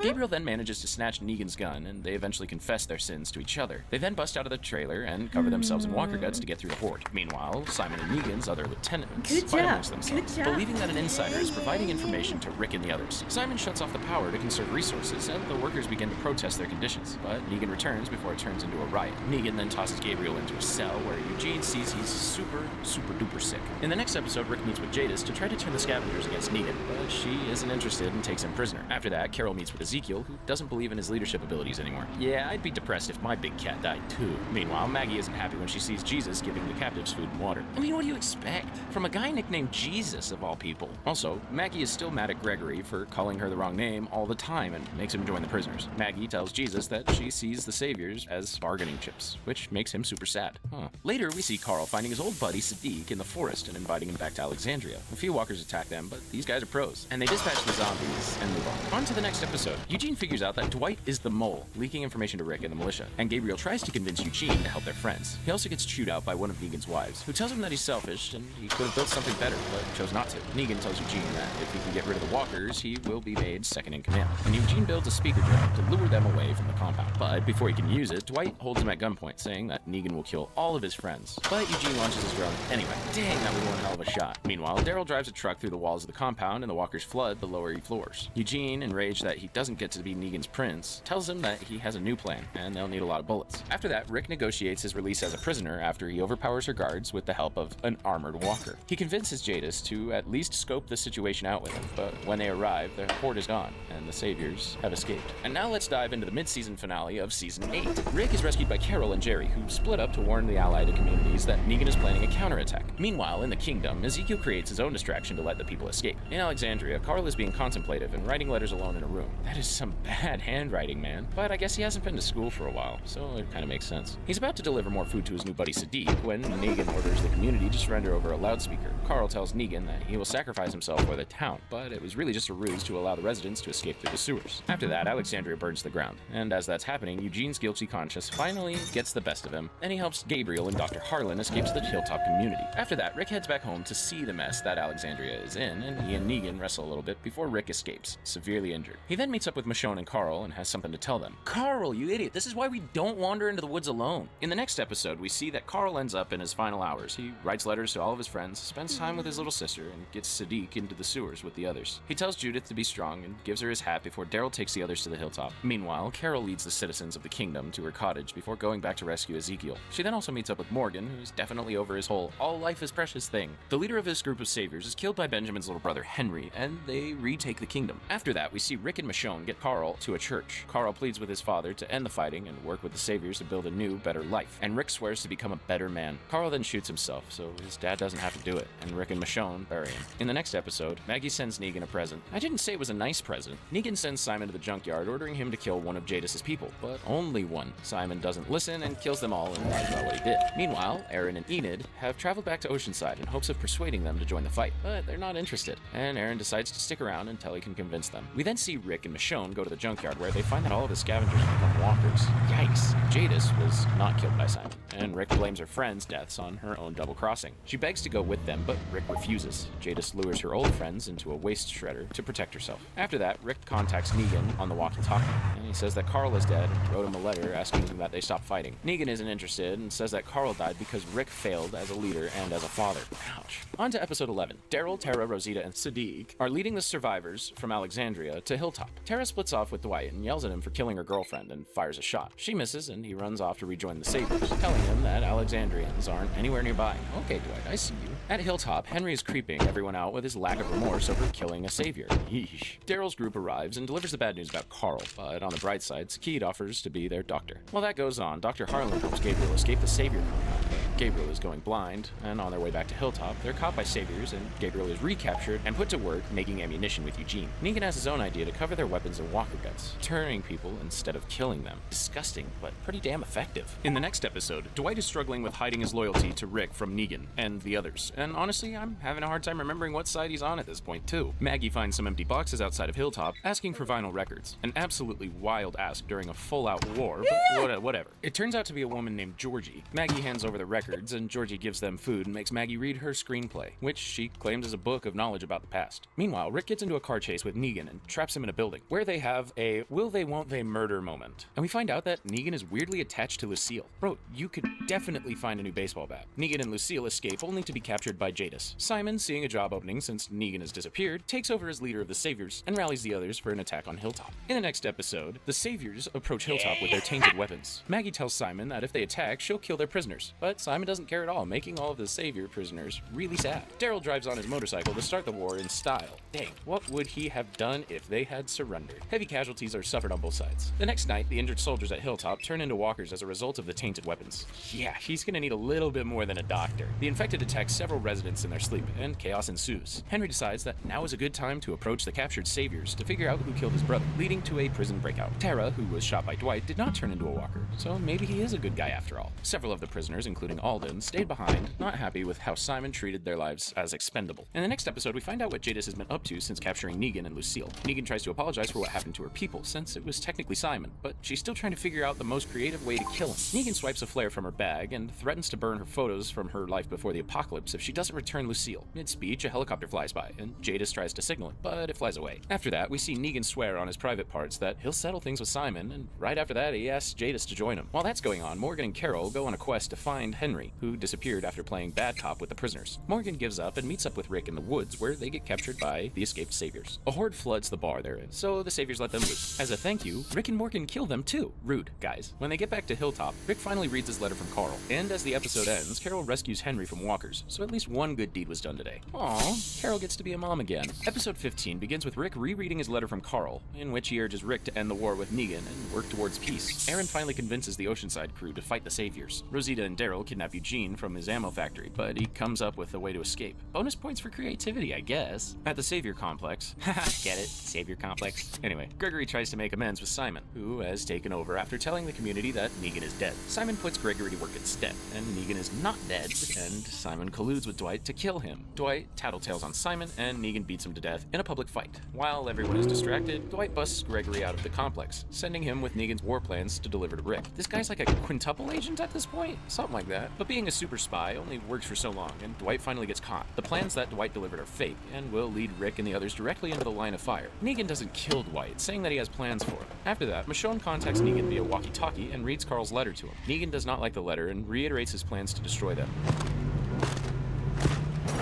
Speaker 3: Gabriel then manages to snatch Negan's gun, and they eventually confess their sins to each other. They then bust out of the trailer and cover themselves in walker guts to get through the horde. Meanwhile, Simon and Negan's other lieutenants fight amongst themselves, believing that an insider is providing information to Rick and the others. Simon shuts off the power to conserve resources, and the workers begin to protest their conditions, but Negan returns before it turns into a riot. Negan then tosses Gabriel into a cell where Eugene sees he's super duper sick. In the next episode, Rick meets with Jadis to try to turn the scavengers against Negan, but she isn't interested and takes him prisoner. After that, Carol meets with Ezekiel, who doesn't believe in his leadership abilities anymore. Yeah, I'd be depressed if my big cat died too. Meanwhile, Maggie isn't happy when she sees Jesus giving the captives food and water. I mean, what do you expect? From a guy nicknamed Jesus, of all people. Also, Maggie is still mad at Gregory for calling her the wrong name all the time and makes him join the prisoners. Maggie tells Jesus that she sees the saviors as bargaining chips, which makes him super sad. Later, we see Carl finding his old buddy Sadiq in the forest and inviting him back to Alexandria. A few walkers attack them, but these guys are pros, and they dispatch the zombies and move on. On to the next episode. Eugene figures out that Dwight is the mole, leaking information to Rick and the militia, and Gabriel tries to convince Eugene to help their friends. He also gets chewed out by one of Negan's wives, who tells him that he's selfish and he could have built something better, but chose not to. Negan tells Eugene that if he can get rid of the walkers, he will be made second in command. And Eugene builds a speaker drone to lure them away from the compound. But before he can use it, Dwight holds him at gunpoint, saying that Negan will kill all of his friends. But Eugene launches his drone anyway. Dang, that was one hell of a shot. Meanwhile, Daryl drives a truck through the walls of the compound and the walkers flood the lower floors. Eugene, enraged that he doesn't get to be Negan's prince, tells him that he has a new plan and they'll need a lot of bullets. After that, Rick negotiates his release as a prisoner after he overpowers her guards with the help of an armored walker. He convinces Jadis to at least scope the situation out with him, but when they arrive, the horde is gone and the saviors have escaped. And now let's dive into the mid-season finale of Season 8. Rick is rescued by Carol and Jerry, who split up to warn the allied communities that Negan is planning a counterattack. Meanwhile, in the kingdom, Ezekiel creates his own distraction to let the people escape. In Alexandria, Carl is being contemplative and writing letters alone in a room. That is some bad handwriting, man. But I guess he hasn't been to school for a while, so it kind of makes sense. He's about to deliver more food to his new buddy Sadiq when Negan orders the community to surrender over a loudspeaker. Carl tells Negan that he will sacrifice himself for the town, but it was really just a ruse to allow the residents to escape through the sewers. After that, Alexandria burns the ground, and as that's happening, Eugene's guilty conscience finally gets the best of him, and he helps Gabriel and Dr. Harlan escape to the Hilltop community. After that, Rick heads back home to see the mess that Alexandria is in, and he and Negan wrestle a little bit before Rick escapes, severely injured. He then meets up with Michonne and Carl and has something to tell them. Carl, you idiot, this is why we don't wander into the woods alone. In the next episode, we see that Carl ends up in his final hours. He writes letters to all of his friends, spends time with his little sister, and gets Sadiq into the sewers with the others. He tells Judith to be strong and gives her his hat before Daryl takes the others to the hilltop. Meanwhile, Carol leads the citizens of the kingdom to her cottage before going back to rescue Ezekiel. She then also meets up with Morgan, who's definitely over his whole all life is precious thing. The leader of this group of saviors is killed by Benjamin's little brother Henry, and they retake the kingdom. After that, we see Rick and Michonne get Carl to a church. Carl pleads with his father to end the fighting and work with the saviors to build a new, better life, and Rick swears to become a better man. Carl then shoots himself, so his dad doesn't have to do it, and Rick and Michonne bury him. In the next episode, Maggie sends Negan a present. I didn't say it was a nice present. Negan sends Simon to the junkyard, ordering him to kill one of Jadis's people, but only one. Simon doesn't listen and kills them all and lies about what he did. Meanwhile, Aaron and Enid have traveled back to Oceanside in hopes of persuading them to join the fight, but they're not interested, and Aaron decides to stick around until he can convince them. We then see Rick and Michonne go to the junkyard where they find that all of the scavengers have become walkers. Yikes! Jadis was not killed by Simon, and Rick blames her friends' deaths on her own double-crossing. She begs to go with them, but Rick refuses. Jadis lures her old friends into a waste shredder to protect herself. After that, Rick contacts Negan on the walkie-talkie, and he says that Carl is dead and wrote him a letter asking that they stop fighting. Negan isn't interested and says that Carl died because Rick failed as a leader and as a father. Ouch. On to episode 11. Daryl, Tara, Rosita, and Sadiq are leading the survivors from Alexandria to Hilltop. Tara splits off with Dwight and yells at him for killing her girlfriend and fires a shot. She misses and he runs off to rejoin the Saviors, telling him that Alexandrians aren't anywhere nearby. Okay, Dwight, I see you. At Hilltop, Henry is creeping everyone out with his lack of remorse over killing a savior. Yeesh. Daryl's group arrives and delivers the bad news about Carl, but on the bright side, Sakid offers to be their doctor. While that goes on, Dr. Harlan helps Gabriel escape the savior compound. Gabriel is going blind, and on their way back to Hilltop, they're caught by saviors, and Gabriel is recaptured and put to work making ammunition with Eugene. Negan has his own idea to cover their weapons in walker guts, turning people instead of killing them. Disgusting, but pretty damn effective. In the next episode, Dwight is struggling with hiding his loyalty to Rick from Negan and the others, and honestly, I'm having a hard time remembering what side he's on at this point, too. Maggie finds some empty boxes outside of Hilltop, asking for vinyl records. An absolutely wild ask during a full-out war, but whatever. It turns out to be a woman named Georgie. Maggie hands over the records, and Georgie gives them food and makes Maggie read her screenplay, which she claims is a book of knowledge about the past. Meanwhile, Rick gets into a car chase with Negan and traps him in a building, where they have a will-they-won't-they murder moment. And we find out that Negan is weirdly attached to Lucille. Bro, you could definitely find a new baseball bat. Negan and Lucille escape only to be captured by Jadis. Simon, seeing a job opening since Negan has disappeared, takes over as leader of the Saviors and rallies the others for an attack on Hilltop. In the next episode, the Saviors approach Hilltop with their tainted weapons. Maggie tells Simon that if they attack, she'll kill their prisoners, but Simon doesn't care at all, making all of the Savior prisoners really sad. Daryl drives on his motorcycle to start the war in style. Dang, what would he have done if they had surrendered? Heavy casualties are suffered on both sides. The next night, the injured soldiers at Hilltop turn into walkers as a result of the tainted weapons. Yeah, he's gonna need a little bit more than a doctor. The infected attack several residents in their sleep, and chaos ensues. Henry decides that now is a good time to approach the captured Saviors to figure out who killed his brother, leading to a prison breakout. Tara, who was shot by Dwight, did not turn into a walker, so maybe he is a good guy after all. Several of the prisoners, including Alden, stayed behind, not happy with how Simon treated their lives as expendable. In the next episode, we find out what Jadis has been up to since capturing Negan and Lucille. Negan tries to apologize for what happened to her people, since it was technically Simon, but she's still trying to figure out the most creative way to kill him. Negan swipes a flare from her bag and threatens to burn her photos from her life before the apocalypse if she doesn't return Lucille. Mid-speech, a helicopter flies by, and Jadis tries to signal it, but it flies away. After that, we see Negan swear on his private parts that he'll settle things with Simon, and right after that, he asks Jadis to join him. While that's going on, Morgan and Carol go on a quest to find Henry, who disappeared after playing bad cop with the prisoners. Morgan gives up and meets up with Rick in the woods, where they get captured by the escaped Saviors. A horde floods the bar they're in, so the Saviors let them loose. As a thank you, Rick and Morgan kill them too. Rude, guys. When they get back to Hilltop, Rick finally reads his letter from Carl, and as the episode ends, Carol rescues Henry from walkers, so at least one good deed was done today. Aww, Carol gets to be a mom again. Episode 15 begins with Rick rereading his letter from Carl, in which he urges Rick to end the war with Negan and work towards peace. Aaron finally convinces the Oceanside crew to fight the Saviors. Rosita and Daryl kidnap kidnap Eugene from his ammo factory, but he comes up with a way to escape. Bonus points for creativity, I guess. At the Savior Complex. Haha, get it? Savior Complex. Anyway, Gregory tries to make amends with Simon, who has taken over after telling the community that Negan is dead. Simon puts Gregory to work instead, and Negan is not dead, and Simon colludes with Dwight to kill him. Dwight tattletales on Simon, and Negan beats him to death in a public fight. While everyone is distracted, Dwight busts Gregory out of the complex, sending him with Negan's war plans to deliver to Rick. This guy's like a quintuple agent at this point? Something like that. But being a super spy only works for so long, and Dwight finally gets caught. The plans that Dwight delivered are fake, and will lead Rick and the others directly into the line of fire. Negan doesn't kill Dwight, saying that he has plans for him. After that, Michonne contacts Negan via walkie-talkie and reads Carl's letter to him. Negan does not like the letter and reiterates his plans to destroy them.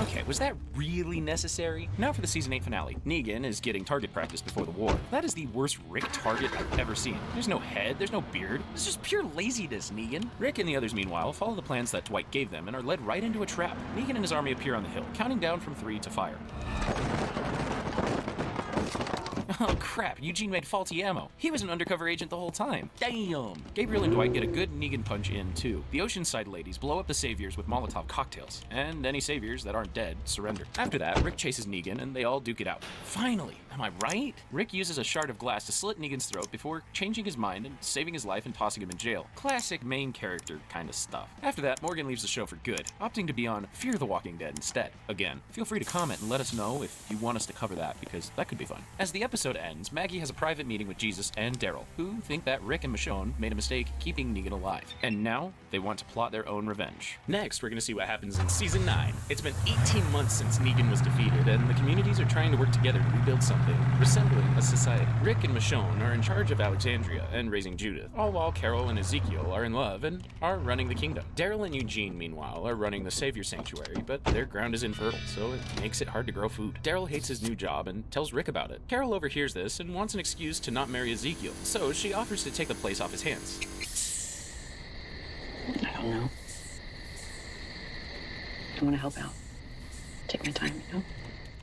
Speaker 3: Okay, was that really necessary? Now for the season 8 finale. Negan is getting target practice before the war. That is the worst Rick target I've ever seen. There's no head, there's no beard. It's just pure laziness, Negan. Rick and the others, meanwhile, follow the plans that Dwight gave them and are led right into a trap. Negan and his army appear on the hill, counting down from 3 to fire. Oh crap, Eugene made faulty ammo. He was an undercover agent the whole time. Damn! Gabriel and Dwight get a good Negan punch in too. The Oceanside ladies blow up the Saviors with Molotov cocktails, and any Saviors that aren't dead surrender. After that, Rick chases Negan and they all duke it out. Finally! Am I right? Rick uses a shard of glass to slit Negan's throat before changing his mind and saving his life and tossing him in jail. Classic main character kind of stuff. After that, Morgan leaves the show for good, opting to be on Fear the Walking Dead instead. Again, feel free to comment and let us know if you want us to cover that, because that could be fun. As the episode ends, Maggie has a private meeting with Jesus and Daryl, who think that Rick and Michonne made a mistake keeping Negan alive. And now, they want to plot their own revenge. Next, we're going to see what happens in Season 9. It's been 18 months since Negan was defeated, and the communities are trying to work together to rebuild something resembling a society. Rick and Michonne are in charge of Alexandria and raising Judith, all while Carol and Ezekiel are in love and are running the kingdom. Daryl and Eugene, meanwhile, are running the Savior Sanctuary, but their ground is infertile, so it makes it hard to grow food. Daryl hates his new job and tells Rick about it. Carol overhears this and wants an excuse to not marry Ezekiel, so she offers to take the place off his hands.
Speaker 7: I don't know. I want to help out. Take my time, you know?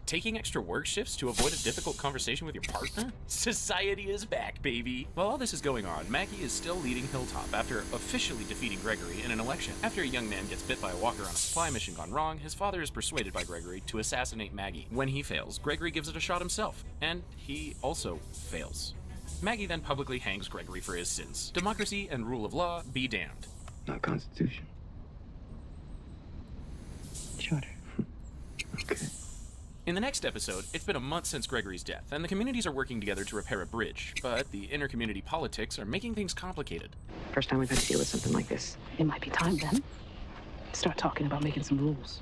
Speaker 3: Taking extra work shifts to avoid a difficult conversation with your partner? Society is back, baby! While all this is going on, Maggie is still leading Hilltop after officially defeating Gregory in an election. After a young man gets bit by a walker on a supply mission gone wrong, his father is persuaded by Gregory to assassinate Maggie. When he fails, Gregory gives it a shot himself, and he also fails. Maggie then publicly hangs Gregory for his sins. Democracy and rule of law be damned.
Speaker 8: Not Constitution.
Speaker 7: Charter.
Speaker 8: Okay.
Speaker 3: In the next episode, it's been a month since Gregory's death, and the communities are working together to repair a bridge, but the inter-community politics are making things complicated.
Speaker 7: First time we've had to deal with something like this. It might be time then. Start talking about making some rules.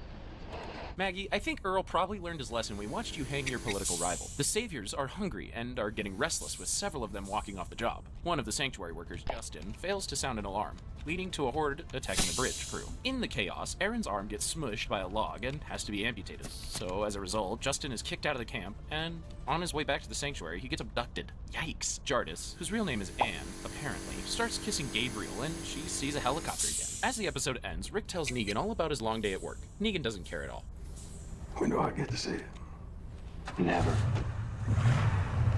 Speaker 3: Maggie, I think Earl probably learned his lesson when we watched you hang your political rival. The Saviors are hungry and are getting restless, with several of them walking off the job. One of the sanctuary workers, Justin, fails to sound an alarm, leading to a horde attacking the bridge crew. In the chaos, Aaron's arm gets smushed by a log and has to be amputated. So as a result, Justin is kicked out of the camp, and on his way back to the sanctuary, he gets abducted. Yikes. Jardis, whose real name is Anne, apparently, starts kissing Gabriel, and she sees a helicopter again. As the episode ends, Rick tells Negan all about his long day at work. Negan doesn't care at all.
Speaker 6: When do I get to see it?
Speaker 8: Never.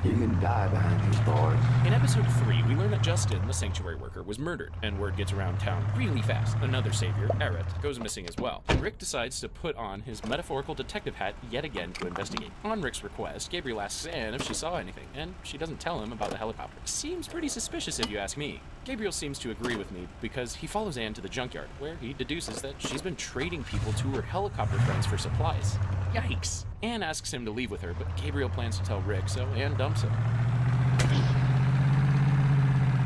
Speaker 6: You can die behind these bars.
Speaker 3: In episode 3, we learn that Justin, the sanctuary worker, was murdered, and word gets around town really fast. Another savior, Eret, goes missing as well, and Rick decides to put on his metaphorical detective hat yet again to investigate. On Rick's request, Gabriel asks Anne if she saw anything, and she doesn't tell him about the helicopter. Seems pretty suspicious if you ask me. Gabriel seems to agree with me because he follows Anne to the junkyard, where he deduces that she's been trading people to her helicopter friends for supplies. Yikes! Anne asks him to leave with her, but Gabriel plans to tell Rick, so Anne dumps him.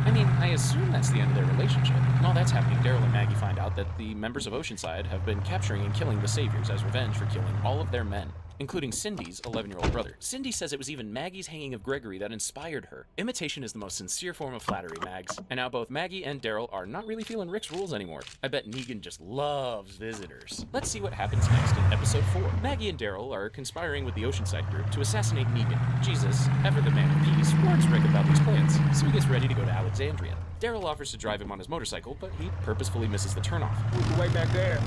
Speaker 3: I mean, I assume that's the end of their relationship. While that's happening, Daryl and Maggie find out that the members of Oceanside have been capturing and killing the Saviors as revenge for killing all of their men, including Cindy's 11-year-old brother. Cindy says it was even Maggie's hanging of Gregory that inspired her. Imitation is the most sincere form of flattery, Mags. And now both Maggie and Daryl are not really feeling Rick's rules anymore. I bet Negan just loves visitors. Let's see what happens next in episode 4. Maggie and Daryl are conspiring with the Oceanside group to assassinate Negan. Jesus, ever the man of peace, warns Rick about these plans, so he gets ready to go to Alexandria. Daryl offers to drive him on his motorcycle, but he purposefully misses the turnoff.
Speaker 6: Way back there.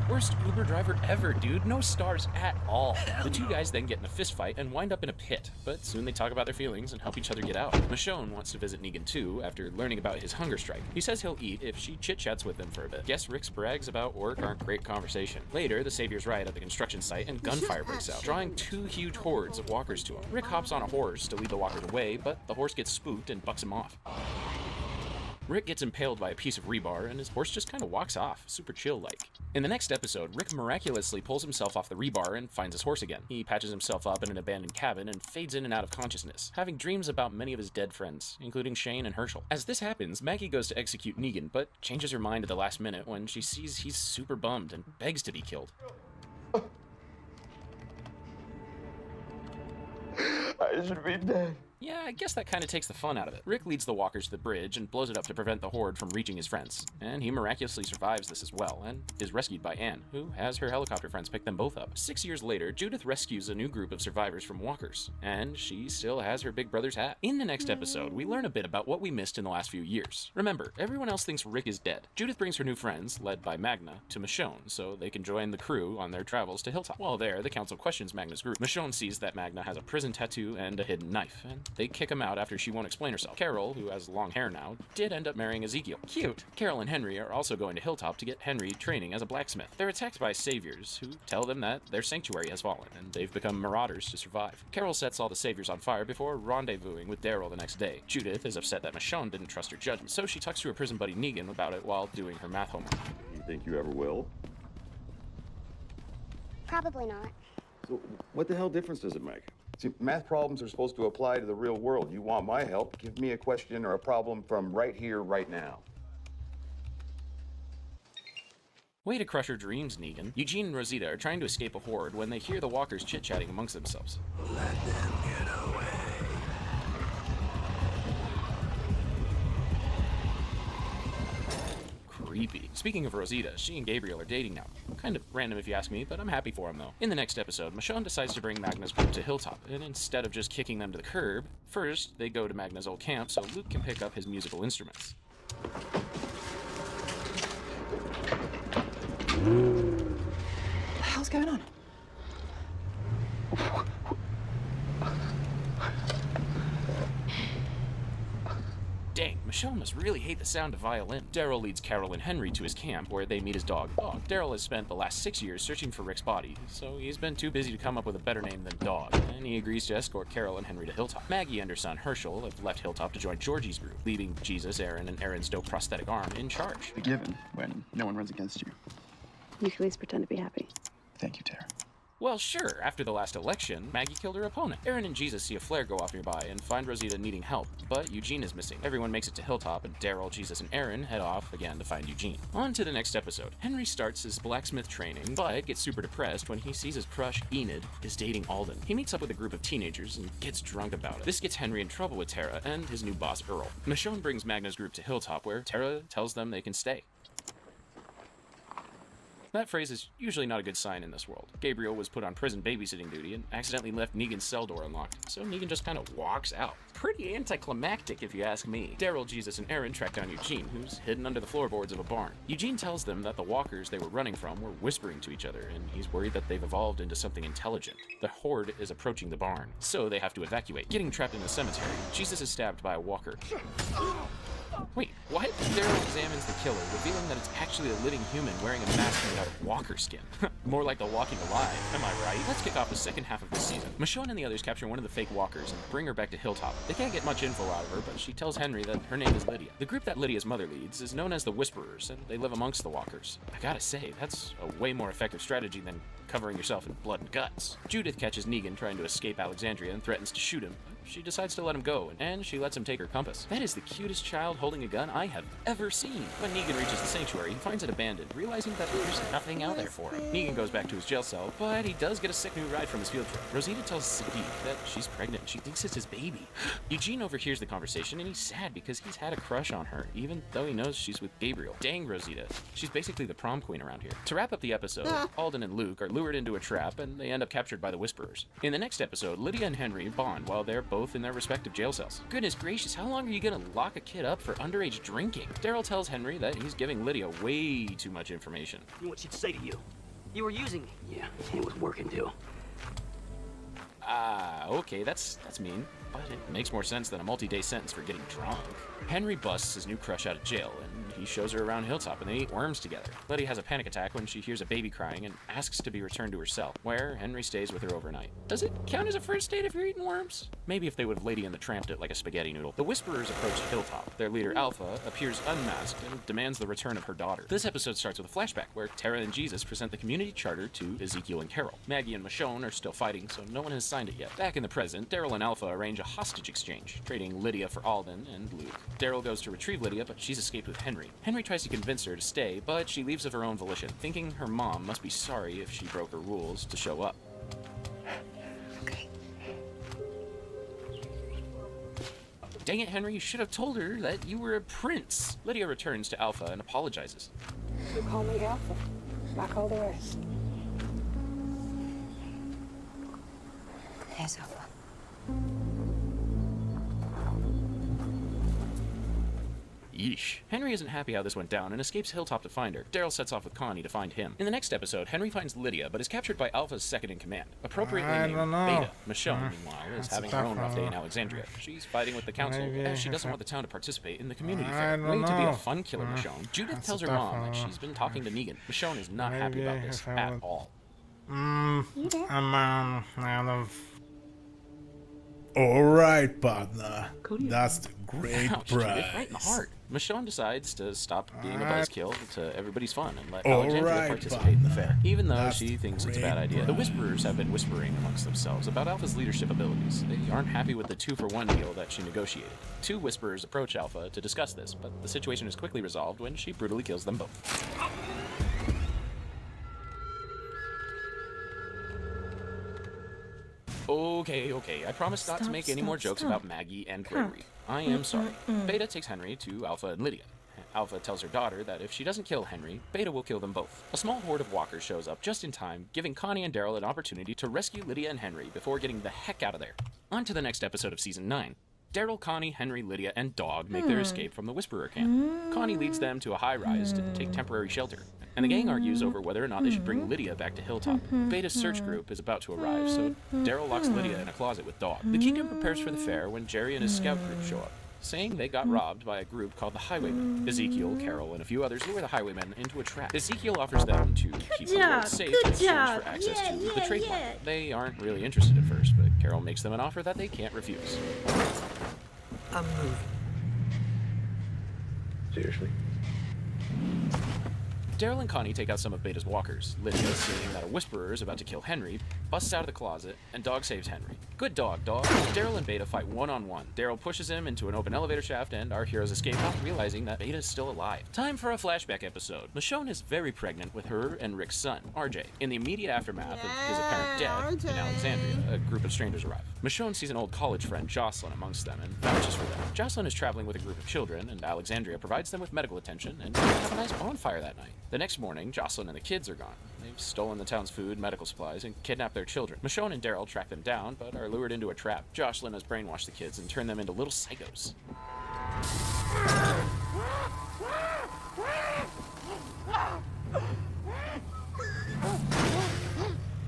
Speaker 3: Worst Uber driver ever, dude. No stars at all. The two guys then get in a fist fight and wind up in a pit, but soon they talk about their feelings and help each other get out. Michonne wants to visit Negan too after learning about his hunger strike. He says he'll eat if she chit-chats with him for a bit. Guess Rick's brags about work aren't great conversation. Later, the Saviors riot at the construction site and gunfire breaks out, drawing two huge hordes of walkers to him. Rick hops on a horse to lead the walkers away, but the horse gets spooked and bucks him off. Rick gets impaled by a piece of rebar, and his horse just kind of walks off, super chill-like. In the next episode, Rick miraculously pulls himself off the rebar and finds his horse again. He patches himself up in an abandoned cabin and fades in and out of consciousness, having dreams about many of his dead friends, including Shane and Herschel. As this happens, Maggie goes to execute Negan, but changes her mind at the last minute when she sees he's super bummed and begs to be killed.
Speaker 6: I should be dead.
Speaker 3: Yeah, I guess that kind of takes the fun out of it. Rick leads the walkers to the bridge and blows it up to prevent the horde from reaching his friends. And he miraculously survives this as well, and is rescued by Anne, who has her helicopter friends pick them both up. 6 years later, Judith rescues a new group of survivors from walkers, and she still has her big brother's hat. In the next episode, we learn a bit about what we missed in the last few years. Remember, everyone else thinks Rick is dead. Judith brings her new friends, led by Magna, to Michonne, so they can join the crew on their travels to Hilltop. While there, the council questions Magna's group. Michonne sees that Magna has a prison tattoo and a hidden knife, and they kick him out after she won't explain herself. Carol, who has long hair now, did end up marrying Ezekiel. Cute. Carol and Henry are also going to Hilltop to get Henry training as a blacksmith. They're attacked by saviors who tell them that their sanctuary has fallen and they've become marauders to survive. Carol sets all the saviors on fire before rendezvousing with Daryl the next day. Judith is upset that Michonne didn't trust her judgment, so she talks to her prison buddy Negan about it while doing her math homework.
Speaker 6: You think you ever will?
Speaker 10: Probably not.
Speaker 6: So what the hell difference does it make? See, math problems are supposed to apply to the real world. You want my help? Give me a question or a problem from right here, right now.
Speaker 3: Way to crush her dreams, Negan. Eugene and Rosita are trying to escape a horde when they hear the walkers chit-chatting amongst themselves.
Speaker 4: Let them get away.
Speaker 3: Creepy. Speaking of Rosita, she and Gabriel are dating now. Kind of random if you ask me, but I'm happy for him though. In the next episode, Michonne decides to bring Magna's group to Hilltop, and instead of just kicking them to the curb, first they go to Magna's old camp so Luke can pick up his musical instruments.
Speaker 9: What the hell's going on?
Speaker 3: Dang, Michonne must really hate the sound of violin. Daryl leads Carol and Henry to his camp where they meet his dog, Dog. Daryl has spent the last 6 years searching for Rick's body, so he's been too busy to come up with a better name than Dog, and he agrees to escort Carol and Henry to Hilltop. Maggie and her son Herschel have left Hilltop to join Georgie's group, leaving Jesus, Aaron, and Aaron's dope prosthetic arm in charge.
Speaker 11: Forgiven when no one runs against you.
Speaker 7: You can at least pretend to be happy.
Speaker 11: Thank you, Tara.
Speaker 3: Well, sure, after the last election, Maggie killed her opponent. Aaron and Jesus see a flare go off nearby and find Rosita needing help, but Eugene is missing. Everyone makes it to Hilltop, and Daryl, Jesus, and Aaron head off again to find Eugene. On to the next episode. Henry starts his blacksmith training, but gets super depressed when he sees his crush, Enid, is dating Alden. He meets up with a group of teenagers and gets drunk about it. This gets Henry in trouble with Tara and his new boss, Earl. Michonne brings Magna's group to Hilltop, where Tara tells them they can stay. That phrase is usually not a good sign in this world. Gabriel was put on prison babysitting duty and accidentally left Negan's cell door unlocked, so Negan just kind of walks out. Pretty anticlimactic if you ask me. Daryl, Jesus, and Aaron track down Eugene, who's hidden under the floorboards of a barn. Eugene tells them that the walkers they were running from were whispering to each other, and he's worried that they've evolved into something intelligent. The horde is approaching the barn, so they have to evacuate. Getting trapped in the cemetery, Jesus is stabbed by a walker. Wait, what? Daryl examines the killer, revealing that it's actually a living human wearing a mask made out of walker skin. More like The Walking Alive, am I right? Let's kick off the second half of this season. Michonne and the others capture one of the fake walkers and bring her back to Hilltop. They can't get much info out of her, but she tells Henry that her name is Lydia. The group that Lydia's mother leads is known as the Whisperers, and they live amongst the walkers. I gotta say, that's a way more effective strategy than covering yourself in blood and guts. Judith catches Negan trying to escape Alexandria and threatens to shoot him. She decides to let him go, and she lets him take her compass. That is the cutest child holding a gun I have ever seen. When Negan reaches the sanctuary, he finds it abandoned, realizing that there's nothing out there for him. Negan goes back to his jail cell, but he does get a sick new ride from his field trip. Rosita tells Sadiq that she's pregnant and she thinks it's his baby. Eugene overhears the conversation, and he's sad because he's had a crush on her, even though he knows she's with Gabriel. Dang, Rosita. She's basically the prom queen around here. To wrap up the episode, Alden and Luke are lured into a trap, and they end up captured by the Whisperers. In the next episode, Lydia and Henry bond while they're both both in their respective jail cells. Goodness gracious, how long are you gonna lock a kid up for underage drinking? Daryl tells Henry that he's giving Lydia way too much information.
Speaker 8: You know what she'd say to you? You were using me. Yeah, it was working too.
Speaker 3: Okay, that's mean, but it makes more sense than a multi-day sentence for getting drunk. Henry busts his new crush out of jail, and he shows her around Hilltop, and they eat worms together. Lydia has a panic attack when she hears a baby crying and asks to be returned to her cell, where Henry stays with her overnight. Does it count as a first date if you're eating worms? Maybe if they would have Lady and the Tramped it like a spaghetti noodle. The Whisperers approach Hilltop. Their leader, Alpha, appears unmasked and demands the return of her daughter. This episode starts with a flashback, where Tara and Jesus present the community charter to Ezekiel and Carol. Maggie and Michonne are still fighting, so no one has signed it yet. Back in the present, Daryl and Alpha arrange a hostage exchange, trading Lydia for Alden and Luke. Daryl goes to retrieve Lydia, but she's escaped with Henry. Henry tries to convince her to stay, but she leaves of her own volition, thinking her mom must be sorry if she broke her rules to show up.
Speaker 9: Okay.
Speaker 3: Dang it, Henry, you should have told her that you were a prince. Lydia returns to Alpha and apologizes.
Speaker 9: You call me Alpha, like all the rest.
Speaker 10: Yes, Alpha.
Speaker 3: Yeesh. Henry isn't happy how this went down and escapes Hilltop to find her. Daryl sets off with Connie to find him. In the next episode, Henry finds Lydia, but is captured by Alpha's second-in-command, appropriately named Beta. Michonne, meanwhile, is having her own rough day in Alexandria. She's fighting with the council, as she doesn't want the town to participate in the community fair. Way to be a fun killer, Michonne. Judith tells her mom that she's been talking to Negan. Michonne is not happy about this at all.
Speaker 5: I'm out of... Alright, partner. That's the great
Speaker 3: Ouch,
Speaker 5: prize.
Speaker 3: Judith, right in the heart. Michonne decides to stop being a buzzkill to everybody's fun and let Alexandria participate in the fair, even though she thinks it's a bad idea. The Whisperers have been whispering amongst themselves about Alpha's leadership abilities. They aren't happy with the 2-for-1 deal that she negotiated. 2 Whisperers approach Alpha to discuss this, but the situation is quickly resolved when she brutally kills them both. Okay, I promise not to make any more jokes about Maggie and Gregory. I am sorry. Beta takes Henry to Alpha and Lydia. Alpha tells her daughter that if she doesn't kill Henry, Beta will kill them both. A small horde of walkers shows up just in time, giving Connie and Daryl an opportunity to rescue Lydia and Henry before getting the heck out of there. On to the next episode of Season 9. Daryl, Connie, Henry, Lydia, and Dog make their escape from the Whisperer camp. Connie leads them to a high-rise to take temporary shelter, and the gang argues over whether or not they should bring Lydia back to Hilltop. Beta's search group is about to arrive, so Daryl locks Lydia in a closet with Dog. The Kingdom prepares for the fair when Jerry and his scout group show up, saying they got robbed by a group called the Highwaymen. Ezekiel, Carol, and a few others lure the Highwaymen into a trap. Ezekiel offers them to keep the world safe in exchange for access to the trademark. They aren't really interested at first, but Carol makes them an offer that they can't refuse.
Speaker 2: I'm moving.
Speaker 6: Seriously?
Speaker 3: Daryl and Connie take out some of Beta's walkers. Lydia, seeing that a Whisperer is about to kill Henry, busts out of the closet, and Dog saves Henry. Good dog, Dog. Daryl and Beta fight one-on-one. Daryl pushes him into an open elevator shaft, and our heroes escape, not realizing that Beta is still alive. Time for a flashback episode. Michonne is very pregnant with her and Rick's son, RJ. In the immediate aftermath of his apparent death in Alexandria, a group of strangers arrive. Michonne sees an old college friend, Jocelyn, amongst them, and vouches for them. Jocelyn is traveling with a group of children, and Alexandria provides them with medical attention, and they have a nice bonfire that night. The next morning, Jocelyn and the kids are gone. They've stolen the town's food, medical supplies, and kidnapped their children. Michonne and Daryl track them down, but are lured into a trap. Jocelyn has brainwashed the kids and turned them into little psychos.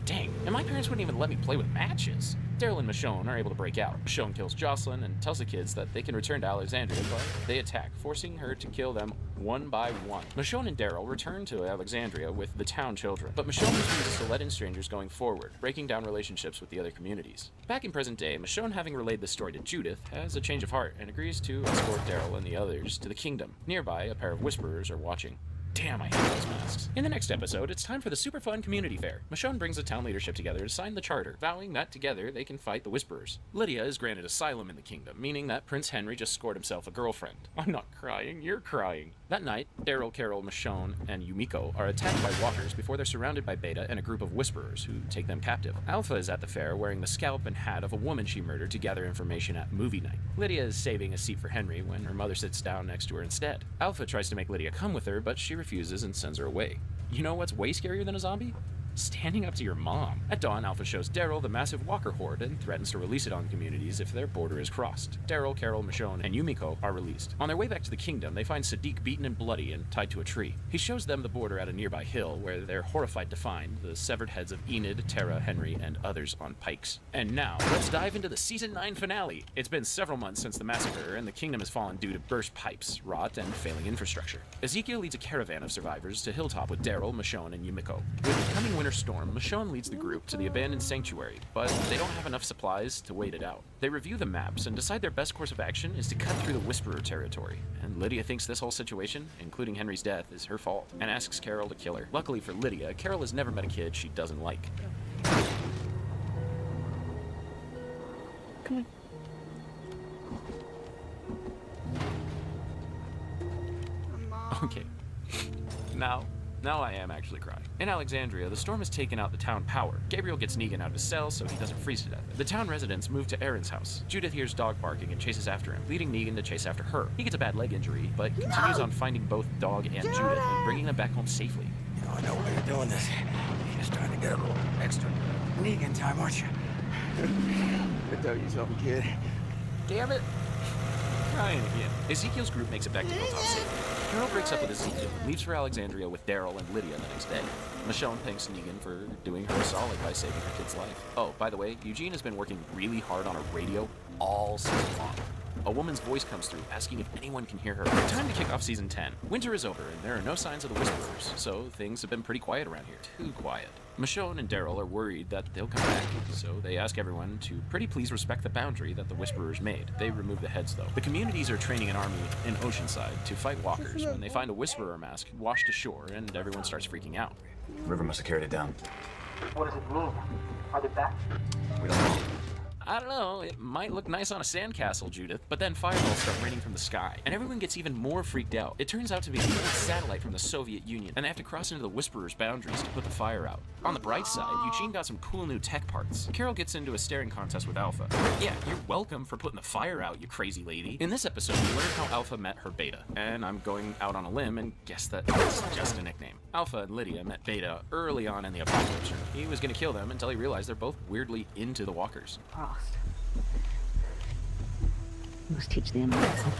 Speaker 3: Dang, and my parents wouldn't even let me play with matches. Daryl and Michonne are able to break out. Michonne kills Jocelyn and tells the kids that they can return to Alexandria, but they attack, forcing her to kill them one by one. Michonne and Daryl return to Alexandria with the town children, but Michonne refuses to let in strangers going forward, breaking down relationships with the other communities. Back in present day, Michonne, having relayed this story to Judith, has a change of heart and agrees to escort Daryl and the others to the kingdom. Nearby, a pair of Whisperers are watching. Damn, I hate those masks. In the next episode, it's time for the super fun community fair. Michonne brings the town leadership together to sign the charter, vowing that together they can fight the Whisperers. Lydia is granted asylum in the kingdom, meaning that Prince Henry just scored himself a girlfriend. I'm not crying, you're crying. That night, Daryl, Carol, Michonne, and Yumiko are attacked by walkers before they're surrounded by Beta and a group of Whisperers who take them captive. Alpha is at the fair wearing the scalp and hat of a woman she murdered to gather information at movie night. Lydia is saving a seat for Henry when her mother sits down next to her instead. Alpha tries to make Lydia come with her, but she refuses and sends her away. You know what's way scarier than a zombie? Standing up to your mom. At dawn, Alpha shows Daryl the massive walker horde and threatens to release it on communities if their border is crossed. Daryl, Carol, Michonne, and Yumiko are released. On their way back to the kingdom, they find Sadiq beaten and bloody and tied to a tree. He shows them the border at a nearby hill where they're horrified to find the severed heads of Enid, Tara, Henry, and others on pikes. And now, let's dive into the Season 9 finale. It's been several months since the massacre, and the kingdom has fallen due to burst pipes, rot, and failing infrastructure. Ezekiel leads a caravan of survivors to Hilltop with Daryl, Michonne, and Yumiko. With the coming winter storm, Michonne leads the group to the abandoned sanctuary, but they don't have enough supplies to wait it out. They review the maps and decide their best course of action is to cut through the Whisperer territory. And Lydia thinks this whole situation, including Henry's death, is her fault, and asks Carol to kill her. Luckily for Lydia, Carol has never met a kid she doesn't like.
Speaker 7: Come on.
Speaker 3: Okay. Now I am actually crying. In Alexandria, the storm has taken out the town power. Gabriel gets Negan out of his cell so he doesn't freeze to death. The town residents move to Aaron's house. Judith hears dog barking and chases after him, leading Negan to chase after her. He gets a bad leg injury, but continues on finding both dog and Judith and bringing them back home safely.
Speaker 10: You know, I know why you're doing this. You're just trying to get a little extra Negan time, aren't you? I tell you something, kid.
Speaker 3: Damn it. Crying again. Ezekiel's group makes it back to Hilltop safely. Carol breaks up with Ezekiel and leaves for Alexandria with Daryl and Lydia the next day. Michonne thanks Negan for doing her a solid by saving her kid's life. Oh, by the way, Eugene has been working really hard on a radio all season long. A woman's voice comes through, asking if anyone can hear her. Time to kick off Season 10. Winter is over, and there are no signs of the Whisperers, so things have been pretty quiet around here. Too quiet. Michonne and Daryl are worried that they'll come back, so they ask everyone to pretty please respect the boundary that the Whisperers made. They remove the heads, though. The communities are training an army in Oceanside to fight walkers when they find a Whisperer mask washed ashore, and everyone starts freaking out.
Speaker 11: River must have carried it down.
Speaker 8: What does it mean? Are they back?
Speaker 11: We don't know.
Speaker 3: I don't know, it might look nice on a sandcastle, Judith, but then fireballs start raining from the sky, and everyone gets even more freaked out. It turns out to be an old satellite from the Soviet Union, and they have to cross into the Whisperer's boundaries to put the fire out. On the bright side, Eugene got some cool new tech parts. Carol gets into a staring contest with Alpha. Yeah, you're welcome for putting the fire out, you crazy lady. In this episode, we learn how Alpha met her Beta, and I'm going out on a limb and guess that it's just a nickname. Alpha and Lydia met Beta early on in the apocalypse. He was gonna kill them until he realized they're both weirdly into the walkers.
Speaker 7: Frost. You must teach them a lesson.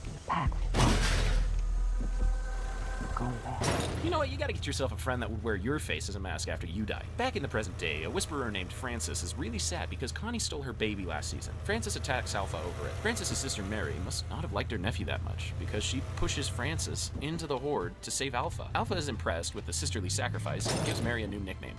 Speaker 7: The pack will walk. We're going back.
Speaker 3: You know what, you gotta get yourself a friend that would wear your face as a mask after you die. Back in the present day, a Whisperer named Francis is really sad because Connie stole her baby last season. Francis attacks Alpha over it. Francis' sister Mary must not have liked her nephew that much because she pushes Francis into the horde to save Alpha. Alpha is impressed with the sisterly sacrifice and gives Mary a new nickname.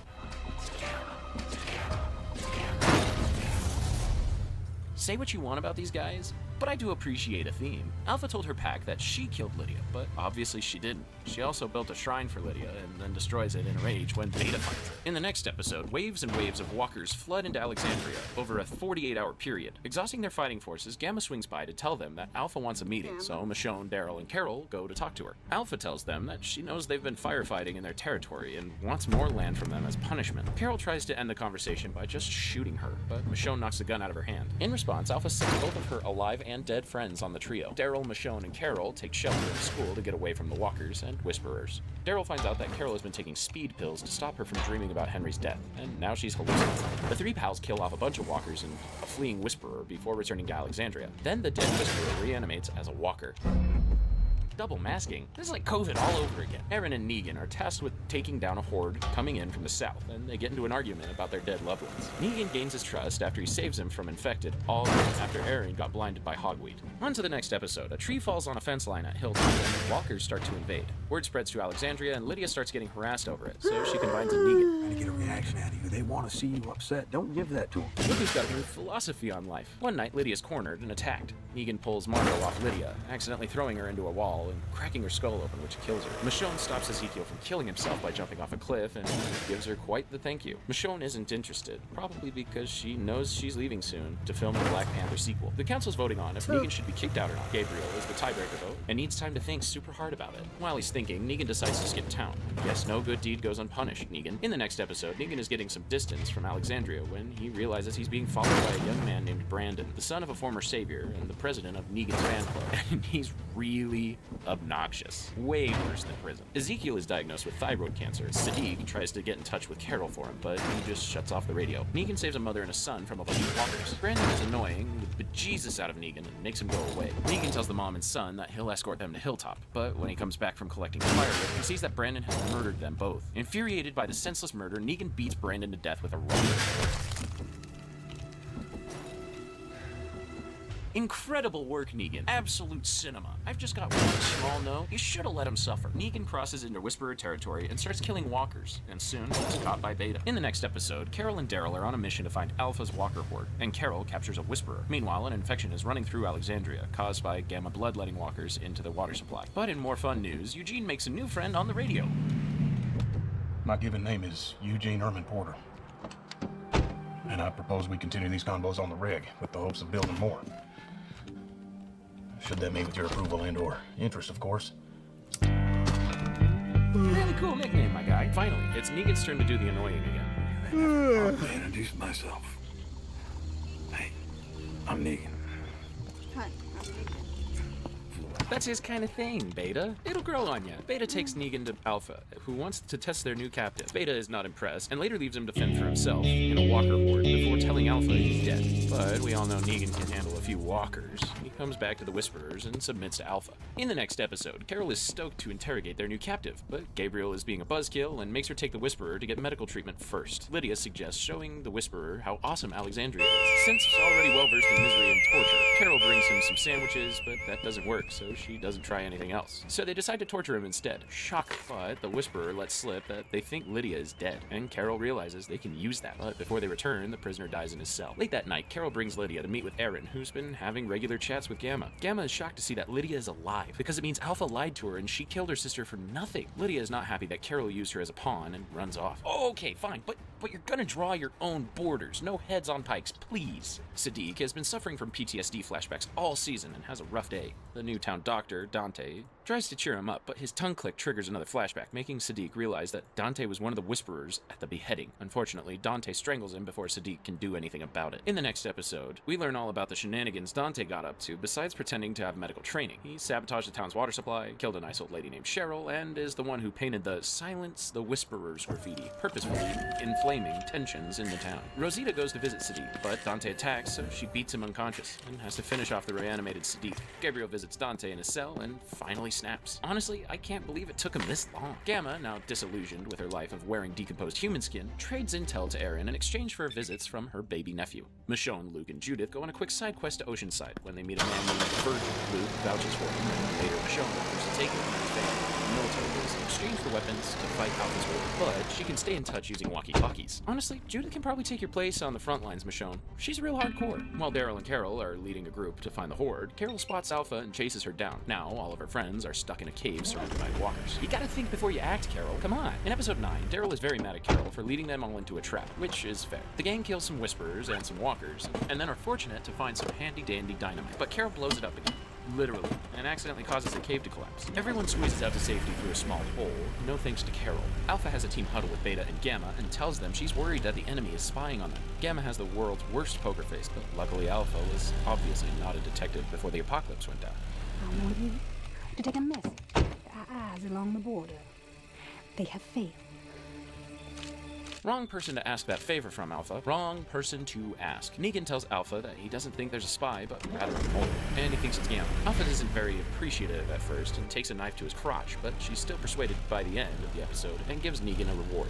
Speaker 3: Say what you want about these guys, but I do appreciate a theme. Alpha told her pack that she killed Lydia, but obviously she didn't. She also built a shrine for Lydia and then destroys it in a rage when Beta finds it. In the next episode, waves and waves of walkers flood into Alexandria over a 48-hour period. Exhausting their fighting forces, Gamma swings by to tell them that Alpha wants a meeting, so Michonne, Daryl, and Carol go to talk to her. Alpha tells them that she knows they've been firefighting in their territory and wants more land from them as punishment. Carol tries to end the conversation by just shooting her, but Michonne knocks the gun out of her hand. In response, Alpha sends both of her alive and dead friends on the trio. Daryl, Michonne, and Carol take shelter in school to get away from the walkers and Whisperers. Daryl finds out that Carol has been taking speed pills to stop her from dreaming about Henry's death, and now she's hallucinating. The three pals kill off a bunch of walkers and a fleeing Whisperer before returning to Alexandria. Then the dead Whisperer reanimates as a walker. Double masking? This is like COVID all over again. Aaron and Negan are tasked with taking down a horde coming in from the south, and they get into an argument about their dead loved ones. Negan gains his trust after he saves him from infected, all after Aaron got blinded by hogweed. On to the next episode. A tree falls on a fence line at Hilltop, and walkers start to invade. Word spreads to Alexandria, and Lydia starts getting harassed over it, so she confides in Negan.
Speaker 10: Trying to get a reaction out of you. They want to see you upset. Don't give that to them.
Speaker 3: Look who's got a new philosophy on life. One night, Lydia's cornered and attacked. Negan pulls Margot off Lydia, accidentally throwing her into a wall and cracking her skull open, which kills her. Michonne stops Ezekiel from killing himself by jumping off a cliff and gives her quite the thank you. Michonne isn't interested, probably because she knows she's leaving soon to film the Black Panther sequel. The council's voting on if Negan should be kicked out or not. Gabriel is the tiebreaker vote and needs time to think super hard about it. While he's thinking, thinking, Negan decides to skip town. Yes, no good deed goes unpunished, Negan. In the next episode, Negan is getting some distance from Alexandria when he realizes he's being followed by a young man named Brandon, the son of a former savior and the president of Negan's fan club. And he's really obnoxious. Way worse than prison. Ezekiel is diagnosed with thyroid cancer. Sadiq tries to get in touch with Carol for him, but he just shuts off the radio. Negan saves a mother and a son from a bunch of walkers. Brandon is annoying the bejesus out of Negan and makes him go away. Negan tells the mom and son that he'll escort them to Hilltop, but when he comes back from collecting firewood, he sees that Brandon has murdered them both. Infuriated by the senseless murder, Negan beats Brandon to death with a rock. Incredible work, Negan. Absolute cinema. I've just got one small note. You should have let him suffer. Negan crosses into Whisperer territory and starts killing walkers, and soon he's caught by Beta. In the next episode, Carol and Daryl are on a mission to find Alpha's walker horde, and Carol captures a Whisperer. Meanwhile, an infection is running through Alexandria, caused by Gamma bloodletting walkers into the water supply. But in more fun news, Eugene makes a new friend on the radio.
Speaker 4: My given name is Eugene Erman Porter. And I propose we continue these convos on the rig with the hopes of building more. Should that mean with your approval and or interest, of course.
Speaker 3: Really cool nickname, my guy. Finally, it's Negan's turn to do the annoying again.
Speaker 10: I'll introduce myself. Hey, I'm Negan.
Speaker 1: Hi, I'm Negan.
Speaker 3: That's his kind of thing, Beta. It'll grow on ya. Beta takes Negan to Alpha, who wants to test their new captive. Beta is not impressed, and later leaves him to fend for himself in a walker horde before telling Alpha he's dead. But we all know Negan can handle a few walkers. He comes back to the Whisperers and submits to Alpha. In the next episode, Carol is stoked to interrogate their new captive, but Gabriel is being a buzzkill and makes her take the Whisperer to get medical treatment first. Lydia suggests showing the Whisperer how awesome Alexandria is. Since he's already well-versed in misery and torture, Carol brings him some sandwiches, but that doesn't work, so she doesn't try anything else. So they decide to torture him instead. Shock, but the Whisperer lets slip that they think Lydia is dead, and Carol realizes they can use that. But before they return, the prisoner dies in his cell. Late that night, Carol brings Lydia to meet with Aaron, who's been having regular chats with Gamma. Gamma is shocked to see that Lydia is alive, because it means Alpha lied to her and she killed her sister for nothing. Lydia is not happy that Carol used her as a pawn and runs off. Oh, okay, fine, but you're gonna draw your own borders. No heads on pikes, please. Sadiq has been suffering from PTSD flashbacks all season and has a rough day. The new town doctor, Dante, tries to cheer him up, but his tongue click triggers another flashback, making Sadiq realize that Dante was one of the Whisperers at the beheading. Unfortunately, Dante strangles him before Sadiq can do anything about it. In the next episode, we learn all about the shenanigans Dante got up to besides pretending to have medical training. He sabotaged the town's water supply, killed a nice old lady named Cheryl, and is the one who painted the "Silence the Whisperers" graffiti, purposefully inflaming tensions in the town. Rosita goes to visit Sadiq, but Dante attacks, so she beats him unconscious and has to finish off the reanimated Sadiq. Gabriel visits Dante in his cell and finally snaps. Honestly, I can't believe it took him this long. Gamma, now disillusioned with her life of wearing decomposed human skin, trades intel to Aaron in exchange for visits from her baby nephew. Michonne, Luke, and Judith go on a quick side quest to Oceanside when they meet a man named Virgil. Luke vouches for him. Later, Michonne offers to take him and his family to the military base in exchange for weapons to fight Alpha's war, but she can stay in touch using walkie-talkies. Honestly, Judith can probably take your place on the front lines, Michonne. She's real hardcore. While Daryl and Carol are leading a group to find the horde, Carol spots Alpha and chases her down. Now, all of her friends are stuck in a cave surrounded by walkers. You gotta think before you act, Carol. Come on. In episode 9, Daryl is very mad at Carol for leading them all into a trap, which is fair. The gang kills some Whisperers and some walkers, and then are fortunate to find some handy-dandy dynamite. But Carol blows it up again. Literally, and accidentally causes the cave to collapse. Everyone squeezes out to safety through a small hole, no thanks to Carol. Alpha has a team huddle with Beta and Gamma and tells them she's worried that the enemy is spying on them. Gamma has the world's worst poker face, but luckily Alpha was obviously not a detective before the apocalypse went down.
Speaker 12: I want you to take a message to our eyes along the border. They have faith.
Speaker 3: Wrong person to ask that favor from, Alpha. Wrong person to ask. Negan tells Alpha that he doesn't think there's a spy, but rather a mole, and he thinks it's Gamma. Alpha isn't very appreciative at first and takes a knife to his crotch, but she's still persuaded by the end of the episode and gives Negan a reward.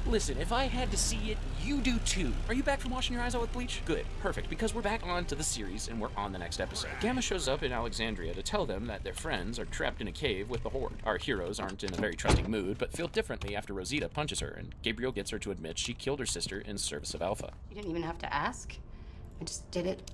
Speaker 3: Listen, if I had to see it, you do too. Are you back from washing your eyes out with bleach? Good. Perfect, because we're back on to the series and we're on the next episode. Gamma shows up in Alexandria to tell them that their friends are trapped in a cave with the Horde. Our heroes aren't in a very trusting mood, but feel differently after Rosita punches her, and Gabriel gets her to admit she killed her sister in service of Alpha.
Speaker 13: You didn't even have to ask. I just did it.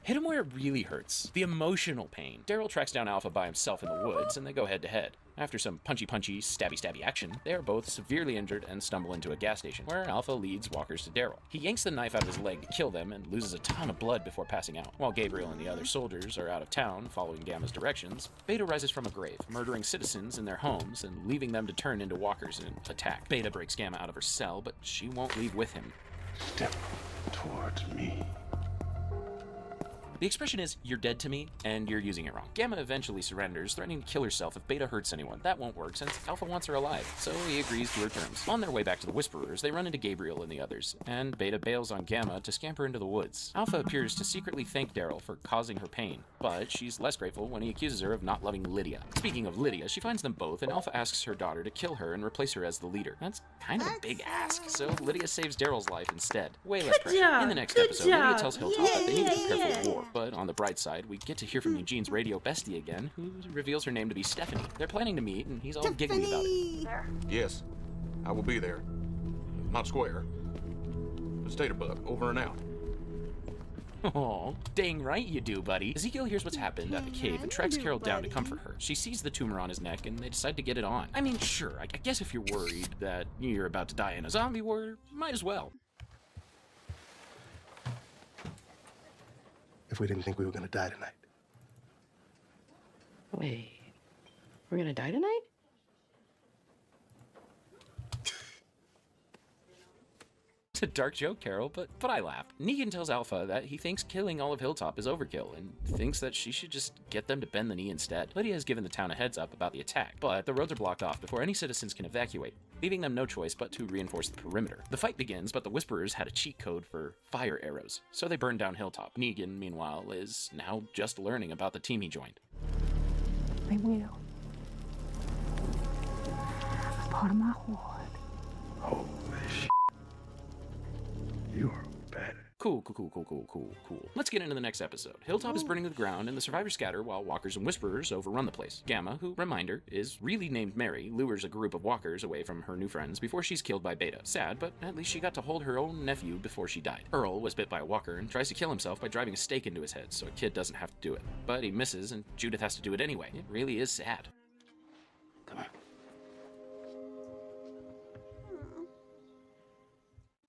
Speaker 3: Hit him where it really hurts. The emotional pain. Daryl tracks down Alpha by himself in the woods, and they go head-to-head. After some punchy, stabby action, they are both severely injured and stumble into a gas station, where Alpha leads walkers to Daryl. He yanks the knife out of his leg to kill them and loses a ton of blood before passing out. While Gabriel and the other soldiers are out of town following Gamma's directions, Beta rises from a grave, murdering citizens in their homes and leaving them to turn into walkers and attack. Beta breaks Gamma out of her cell, but she won't leave with him.
Speaker 4: Step towards me.
Speaker 3: The expression is, "You're dead to me," and you're using it wrong. Gamma eventually surrenders, threatening to kill herself if Beta hurts anyone. That won't work, since Alpha wants her alive, so he agrees to her terms. On their way back to the Whisperers, they run into Gabriel and the others, and Beta bails on Gamma to scamper into the woods. Alpha appears to secretly thank Daryl for causing her pain, but she's less grateful when he accuses her of not loving Lydia. Speaking of Lydia, she finds them both, and Alpha asks her daughter to kill her and replace her as the leader. That's kind of a big ask, so Lydia saves Daryl's life instead. Way less pressure. In the next episode, Lydia tells Hilltop that they need to be careful with war, but on the bright side, we get to hear from Eugene's radio bestie again, who reveals her name to be Stephanie. They're planning to meet, and he's all giggly about it.
Speaker 14: Yes, I will be there. Not square. But Staterbug, over and out.
Speaker 3: Oh, dang right you do, buddy. Ezekiel hears what's happened at the cave and tracks Carol down to comfort her. She sees the tumor on his neck, and they decide to get it on. I mean, sure, I guess if you're worried that you're about to die in a zombie war, might as well.
Speaker 15: If we didn't think we were gonna die tonight.
Speaker 7: Wait, we're gonna die tonight?
Speaker 3: It's a dark joke, Carol, but I laughed. Negan tells Alpha that he thinks killing all of Hilltop is overkill and thinks that she should just get them to bend the knee instead. Lydia has given the town a heads up about the attack, but the roads are blocked off before any citizens can evacuate, leaving them no choice but to reinforce the perimeter. The fight begins, but the Whisperers had a cheat code for fire arrows, so they burn down Hilltop. Negan, meanwhile, is now just learning about the team he joined.
Speaker 12: They will. It's part of my horde.
Speaker 15: Holy shit. You are bad.
Speaker 3: Cool. Let's get into the next episode. Hilltop is burning to the ground, and the survivors scatter while walkers and whisperers overrun the place. Gamma, who, reminder, is really named Mary, lures a group of walkers away from her new friends before she's killed by Beta. Sad, but at least she got to hold her own nephew before she died. Earl was bit by a walker and tries to kill himself by driving a stake into his head so a kid doesn't have to do it. But he misses, and Judith has to do it anyway. It really is sad.
Speaker 15: Come on.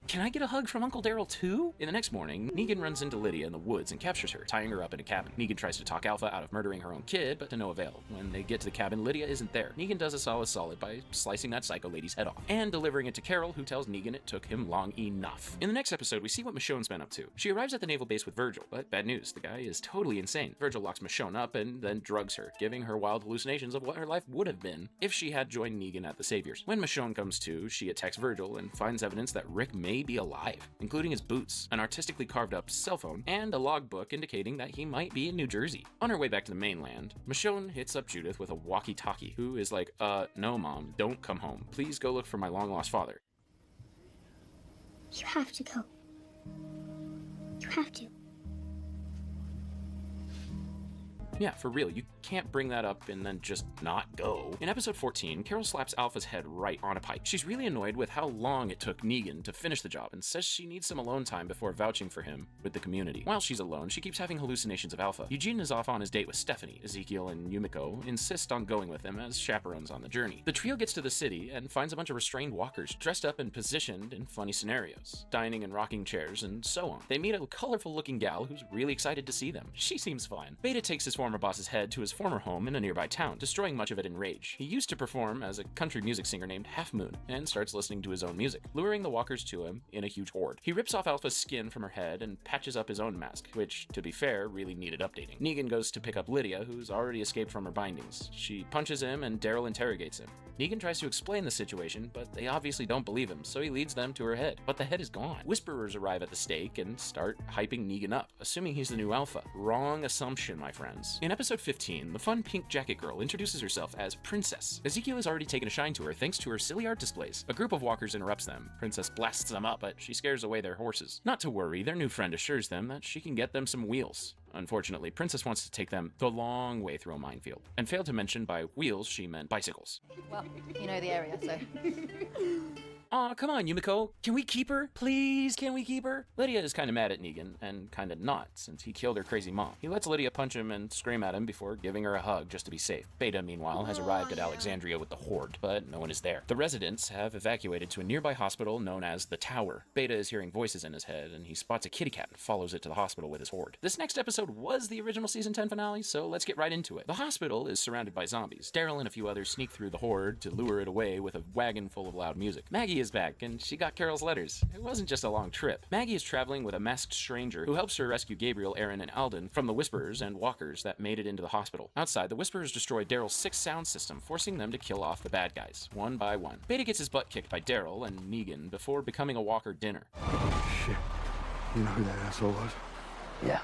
Speaker 3: Can I get a hug from Uncle Daryl too? In the next morning, Negan runs into Lydia in the woods and captures her, tying her up in a cabin. Negan tries to talk Alpha out of murdering her own kid, but to no avail. When they get to the cabin, Lydia isn't there. Negan does us all a solid by slicing that psycho lady's head off, and delivering it to Carol, who tells Negan it took him long enough. In the next episode, we see what Michonne's been up to. She arrives at the naval base with Virgil, but bad news, the guy is totally insane. Virgil locks Michonne up and then drugs her, giving her wild hallucinations of what her life would have been if she had joined Negan at the Saviors. When Michonne comes to, she attacks Virgil and finds evidence that Rick may be alive, including his boots, an artistically carved up cell phone, and a logbook indicating that he might be in New Jersey. On her way back to the mainland, Michonne hits up Judith with a walkie-talkie, who is like, no mom, don't come home. Please go look for my long-lost father.
Speaker 16: You have to go. You have to.
Speaker 3: Yeah, for real, you can't bring that up and then just not go. In episode 14, Carol slaps Alpha's head right on a pike. She's really annoyed with how long it took Negan to finish the job and says she needs some alone time before vouching for him with the community. While she's alone, she keeps having hallucinations of Alpha. Eugene is off on his date with Stephanie. Ezekiel and Yumiko insist on going with him as chaperones on the journey. The trio gets to the city and finds a bunch of restrained walkers dressed up and positioned in funny scenarios, dining in rocking chairs and so on. They meet a colorful looking gal who's really excited to see them. She seems fine. Beta takes his former boss's head to his former home in a nearby town, destroying much of it in rage. He used to perform as a country music singer named Half Moon, and starts listening to his own music, luring the walkers to him in a huge horde. He rips off Alpha's skin from her head and patches up his own mask, which, to be fair, really needed updating. Negan goes to pick up Lydia, who's already escaped from her bindings. She punches him, and Daryl interrogates him. Negan tries to explain the situation, but they obviously don't believe him, so he leads them to her head. But the head is gone. Whisperers arrive at the stake and start hyping Negan up, assuming he's the new Alpha. Wrong assumption, my friends. In episode 15, the fun pink jacket girl introduces herself as Princess. Ezekiel has already taken a shine to her thanks to her silly art displays. A group of walkers interrupts them. Princess blasts them up, but she scares away their horses. Not to worry, their new friend assures them that she can get them some wheels. Unfortunately, Princess wants to take them the long way through a minefield, and failed to mention by wheels she meant bicycles.
Speaker 13: Well, you know the area, so.
Speaker 3: Aw, come on, Yumiko. Can we keep her? Please, can we keep her? Lydia is kind of mad at Negan, and kind of not, since he killed her crazy mom. He lets Lydia punch him and scream at him before giving her a hug just to be safe. Beta, meanwhile, has arrived at Alexandria with the Horde, but no one is there. The residents have evacuated to a nearby hospital known as the Tower. Beta is hearing voices in his head, and he spots a kitty cat and follows it to the hospital with his Horde. This next episode was the original Season 10 finale, so let's get right into it. The hospital is surrounded by zombies. Daryl and a few others sneak through the Horde to lure it away with a wagon full of loud music. Maggie is back, and she got Carol's letters. It wasn't just a long trip. Maggie is traveling with a masked stranger who helps her rescue Gabriel, Aaron, and Alden from the Whisperers and Walkers that made it into the hospital. Outside, the Whisperers destroy Daryl's 6 sound system, forcing them to kill off the bad guys, one by one. Beta gets his butt kicked by Daryl and Negan before becoming a Walker dinner.
Speaker 15: Shit. You know who that asshole was?
Speaker 10: Yeah,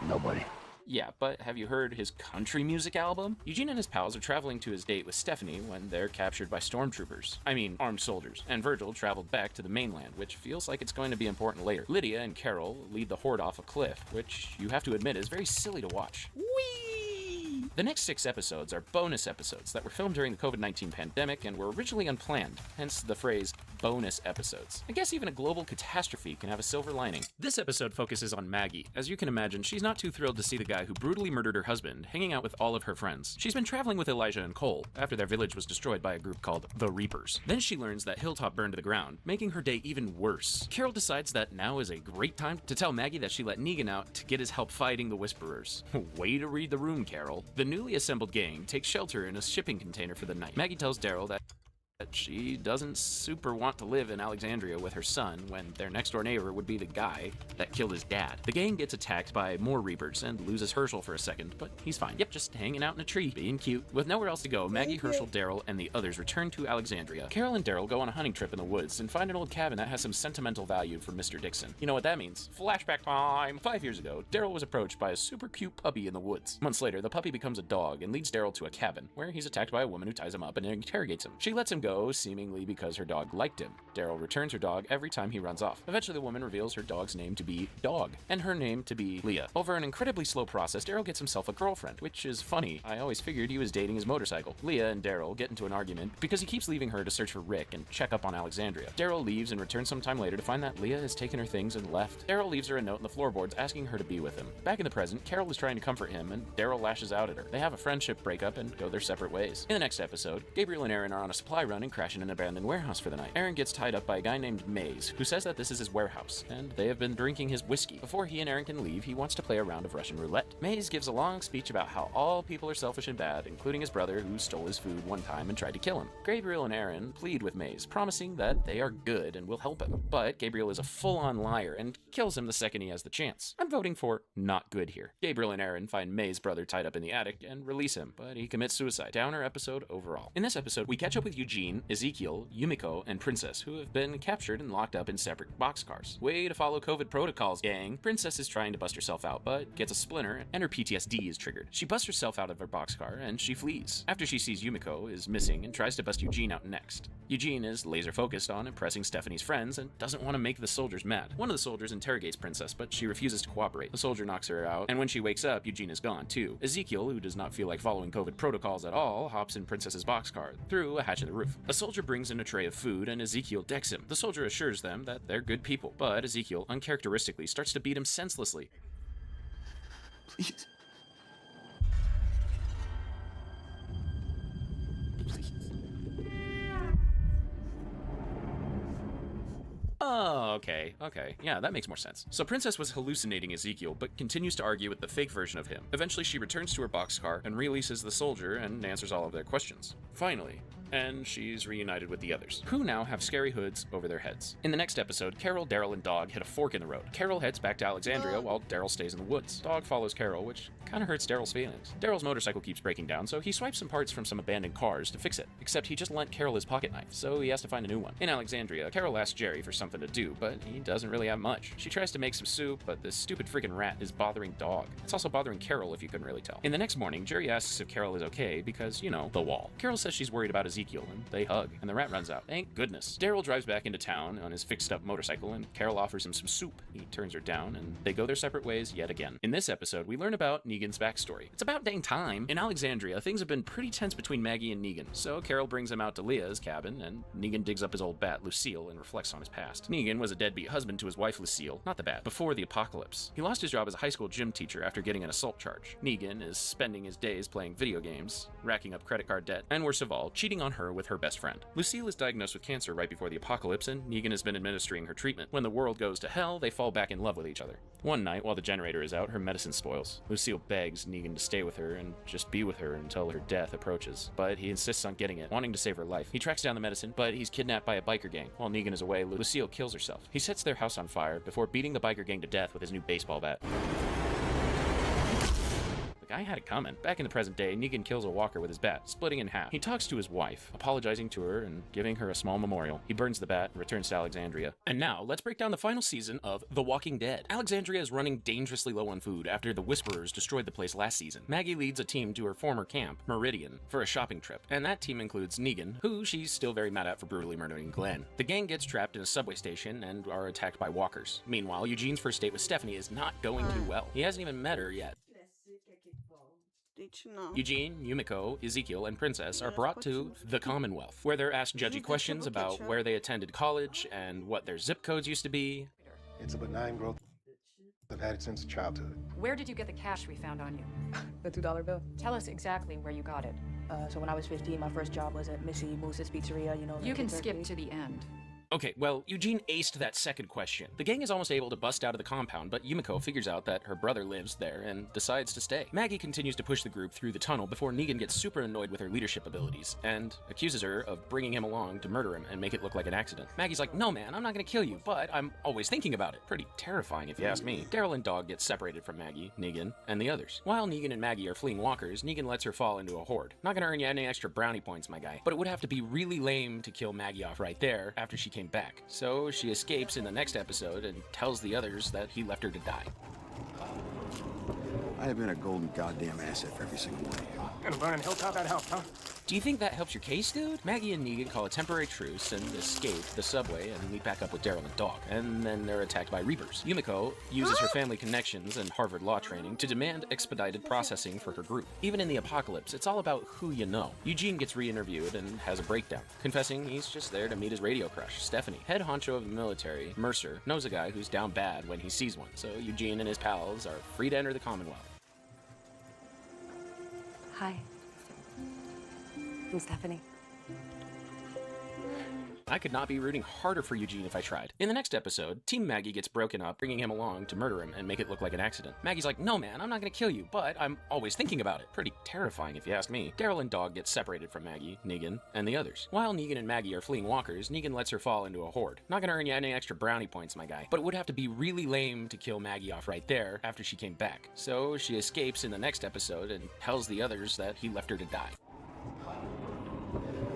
Speaker 10: nobody.
Speaker 3: Yeah, but have you heard his country music album? Eugene and his pals are traveling to his date with Stephanie when they're captured by stormtroopers. I mean, armed soldiers. And Virgil traveled back to the mainland, which feels like it's going to be important later. Lydia and Carol lead the Horde off a cliff, which you have to admit is very silly to watch. Whee! The next 6 episodes are bonus episodes that were filmed during the COVID-19 pandemic and were originally unplanned, hence the phrase bonus episodes. I guess even a global catastrophe can have a silver lining. This episode focuses on Maggie. As you can imagine, she's not too thrilled to see the guy who brutally murdered her husband hanging out with all of her friends. She's been traveling with Elijah and Cole after their village was destroyed by a group called the Reapers. Then she learns that Hilltop burned to the ground, making her day even worse. Carol decides that now is a great time to tell Maggie that she let Negan out to get his help fighting the Whisperers. Way to read the room, Carol. The newly assembled gang takes shelter in a shipping container for the night. Maggie tells Daryl that she doesn't super want to live in Alexandria with her son when their next door neighbor would be the guy that killed his dad. The gang gets attacked by more Reapers and loses Herschel for a second, but he's fine. Yep, just hanging out in a tree, being cute. With nowhere else to go, Maggie, Herschel, Daryl, and the others return to Alexandria. Carol and Daryl go on a hunting trip in the woods and find an old cabin that has some sentimental value for Mr. Dixon. You know what that means? Flashback time! 5 years ago, Daryl was approached by a super cute puppy in the woods. Months later, the puppy becomes a dog and leads Daryl to a cabin, where he's attacked by a woman who ties him up and interrogates him. She lets him go, seemingly because her dog liked him. Daryl returns her dog every time he runs off. Eventually, the woman reveals her dog's name to be Dog, and her name to be Leah. Over an incredibly slow process, Daryl gets himself a girlfriend, which is funny. I always figured he was dating his motorcycle. Leah and Daryl get into an argument because he keeps leaving her to search for Rick and check up on Alexandria. Daryl leaves and returns sometime later to find that Leah has taken her things and left. Daryl leaves her a note in the floorboards asking her to be with him. Back in the present, Carol is trying to comfort him, and Daryl lashes out at her. They have a friendship breakup and go their separate ways. In the next episode, Gabriel and Aaron are on a supply run and crash in an abandoned warehouse for the night. Aaron gets tied up by a guy named Maze, who says that this is his warehouse, and they have been drinking his whiskey. Before he and Aaron can leave, he wants to play a round of Russian roulette. Maze gives a long speech about how all people are selfish and bad, including his brother, who stole his food one time and tried to kill him. Gabriel and Aaron plead with Maze, promising that they are good and will help him. But Gabriel is a full-on liar and kills him the second he has the chance. I'm voting for not good here. Gabriel and Aaron find Maze's brother tied up in the attic and release him, but he commits suicide. Downer episode overall. In this episode, we catch up with Eugene, Ezekiel, Yumiko, and Princess, who have been captured and locked up in separate boxcars. Way to follow COVID protocols, gang. Princess is trying to bust herself out, but gets a splinter, and her PTSD is triggered. She busts herself out of her boxcar, and she flees. After she sees Yumiko is missing and tries to bust Eugene out next. Eugene is laser focused on impressing Stephanie's friends and doesn't want to make the soldiers mad. One of the soldiers interrogates Princess, but she refuses to cooperate. The soldier knocks her out, and when she wakes up, Eugene is gone too. Ezekiel, who does not feel like following COVID protocols at all, hops in Princess's boxcar through a hatch in the roof. A soldier brings in a tray of food, and Ezekiel decks him. The soldier assures them that they're good people, but Ezekiel uncharacteristically starts to beat him senselessly.
Speaker 15: Please.
Speaker 3: Oh, okay. Yeah, that makes more sense. So Princess was hallucinating Ezekiel, but continues to argue with the fake version of him. Eventually, she returns to her boxcar and releases the soldier and answers all of their questions. Finally. And she's reunited with the others, who now have scary hoods over their heads. In the next episode, Carol, Daryl, and Dog hit a fork in the road. Carol heads back to Alexandria while Daryl stays in the woods. Dog follows Carol, which kind of hurts Daryl's feelings. Daryl's motorcycle keeps breaking down, so he swipes some parts from some abandoned cars to fix it. Except he just lent Carol his pocket knife, so he has to find a new one. In Alexandria, Carol asks Jerry for something to do, but he doesn't really have much. She tries to make some soup, but this stupid freaking rat is bothering Dog. It's also bothering Carol, if you couldn't really tell. In the next morning, Jerry asks if Carol is okay because, you know, the wall. Carol says she's worried about Ezekiel Ezekiel, and they hug, and the rat runs out. Thank goodness. Daryl drives back into town on his fixed-up motorcycle, and Carol offers him some soup. He turns her down, and they go their separate ways yet again. In this episode, we learn about Negan's backstory. It's about dang time. In Alexandria, things have been pretty tense between Maggie and Negan, so Carol brings him out to Leah's cabin, and Negan digs up his old bat, Lucille, and reflects on his past. Negan was a deadbeat husband to his wife, Lucille, not the bat, before the apocalypse. He lost his job as a high school gym teacher after getting an assault charge. Negan is spending his days playing video games, racking up credit card debt, and worst of all, cheating on her with her best friend. Lucille is diagnosed with cancer right before the apocalypse, and Negan has been administering her treatment. When the world goes to hell, they fall back in love with each other. One night, while the generator is out, her medicine spoils. Lucille begs Negan to stay with her and just be with her until her death approaches, but he insists on getting it, wanting to save her life. He tracks down the medicine, but he's kidnapped by a biker gang. While Negan is away, Lucille kills herself. He sets their house on fire before beating the biker gang to death with his new baseball bat. I had it coming. Back in the present day, Negan kills a walker with his bat, splitting in half. He talks to his wife, apologizing to her and giving her a small memorial. He burns the bat and returns to Alexandria. And now, let's break down the final season of The Walking Dead. Alexandria is running dangerously low on food after the Whisperers destroyed the place last season. Maggie leads a team to her former camp, Meridian, for a shopping trip, and that team includes Negan, who she's still very mad at for brutally murdering Glenn. The gang gets trapped in a subway station and are attacked by walkers. Meanwhile, Eugene's first date with Stephanie is not going too well. He hasn't even met her yet. Eugene, Yumiko, Ezekiel, and Princess are brought to the Commonwealth, where they're asked judgy questions about where they attended college and what their zip codes used to be.
Speaker 17: It's a benign growth. I've had it since childhood.
Speaker 18: Where did you get the cash we found on you?
Speaker 9: The $2 bill.
Speaker 18: Tell us exactly where you got it.
Speaker 9: So when I was 15, my first job was at Missy Moose's Pizzeria, you know.
Speaker 18: You can skip to the end.
Speaker 3: Okay, well, Eugene aced that second question. The gang is almost able to bust out of the compound, but Yumiko figures out that her brother lives there and decides to stay. Maggie continues to push the group through the tunnel before Negan gets super annoyed with her leadership abilities and accuses her of bringing him along to murder him and make it look like an accident. Maggie's like, no man, I'm not gonna kill you, but I'm always thinking about it. Pretty terrifying if you ask me. Daryl and Dog get separated from Maggie, Negan, and the others. While Negan and Maggie are fleeing walkers, Negan lets her fall into a horde. Not gonna earn you any extra brownie points, my guy, but it would have to be really lame to kill Maggie off right there after she came back. So she escapes in the next episode and tells the others that he left her to die.
Speaker 15: I have been a golden goddamn asset for every single one of you.
Speaker 10: And learning Hilltop that helped, huh?
Speaker 3: Do you think that helps your case, dude? Maggie and Negan call a temporary truce and escape the subway and meet back up with Daryl and Dog. And then they're attacked by Reapers. Yumiko uses her family connections and Harvard law training to demand expedited processing for her group. Even in the apocalypse, it's all about who you know. Eugene gets re-interviewed and has a breakdown, confessing he's just there to meet his radio crush, Stephanie. Head honcho of the military, Mercer, knows a guy who's down bad when he sees one, so Eugene and his pals are free to enter the Commonwealth.
Speaker 9: Hi. I'm Stephanie.
Speaker 3: I could not be rooting harder for Eugene if I tried. In the next episode, Team Maggie gets broken up, bringing him along to murder him and make it look like an accident. Maggie's like, no man, I'm not gonna kill you, but I'm always thinking about it. Pretty terrifying if you ask me. Daryl and Dog get separated from Maggie, Negan, and the others. While Negan and Maggie are fleeing walkers, Negan lets her fall into a horde. Not gonna earn you any extra brownie points, my guy, but it would have to be really lame to kill Maggie off right there after she came back. So she escapes in the next episode and tells the others that he left her to die.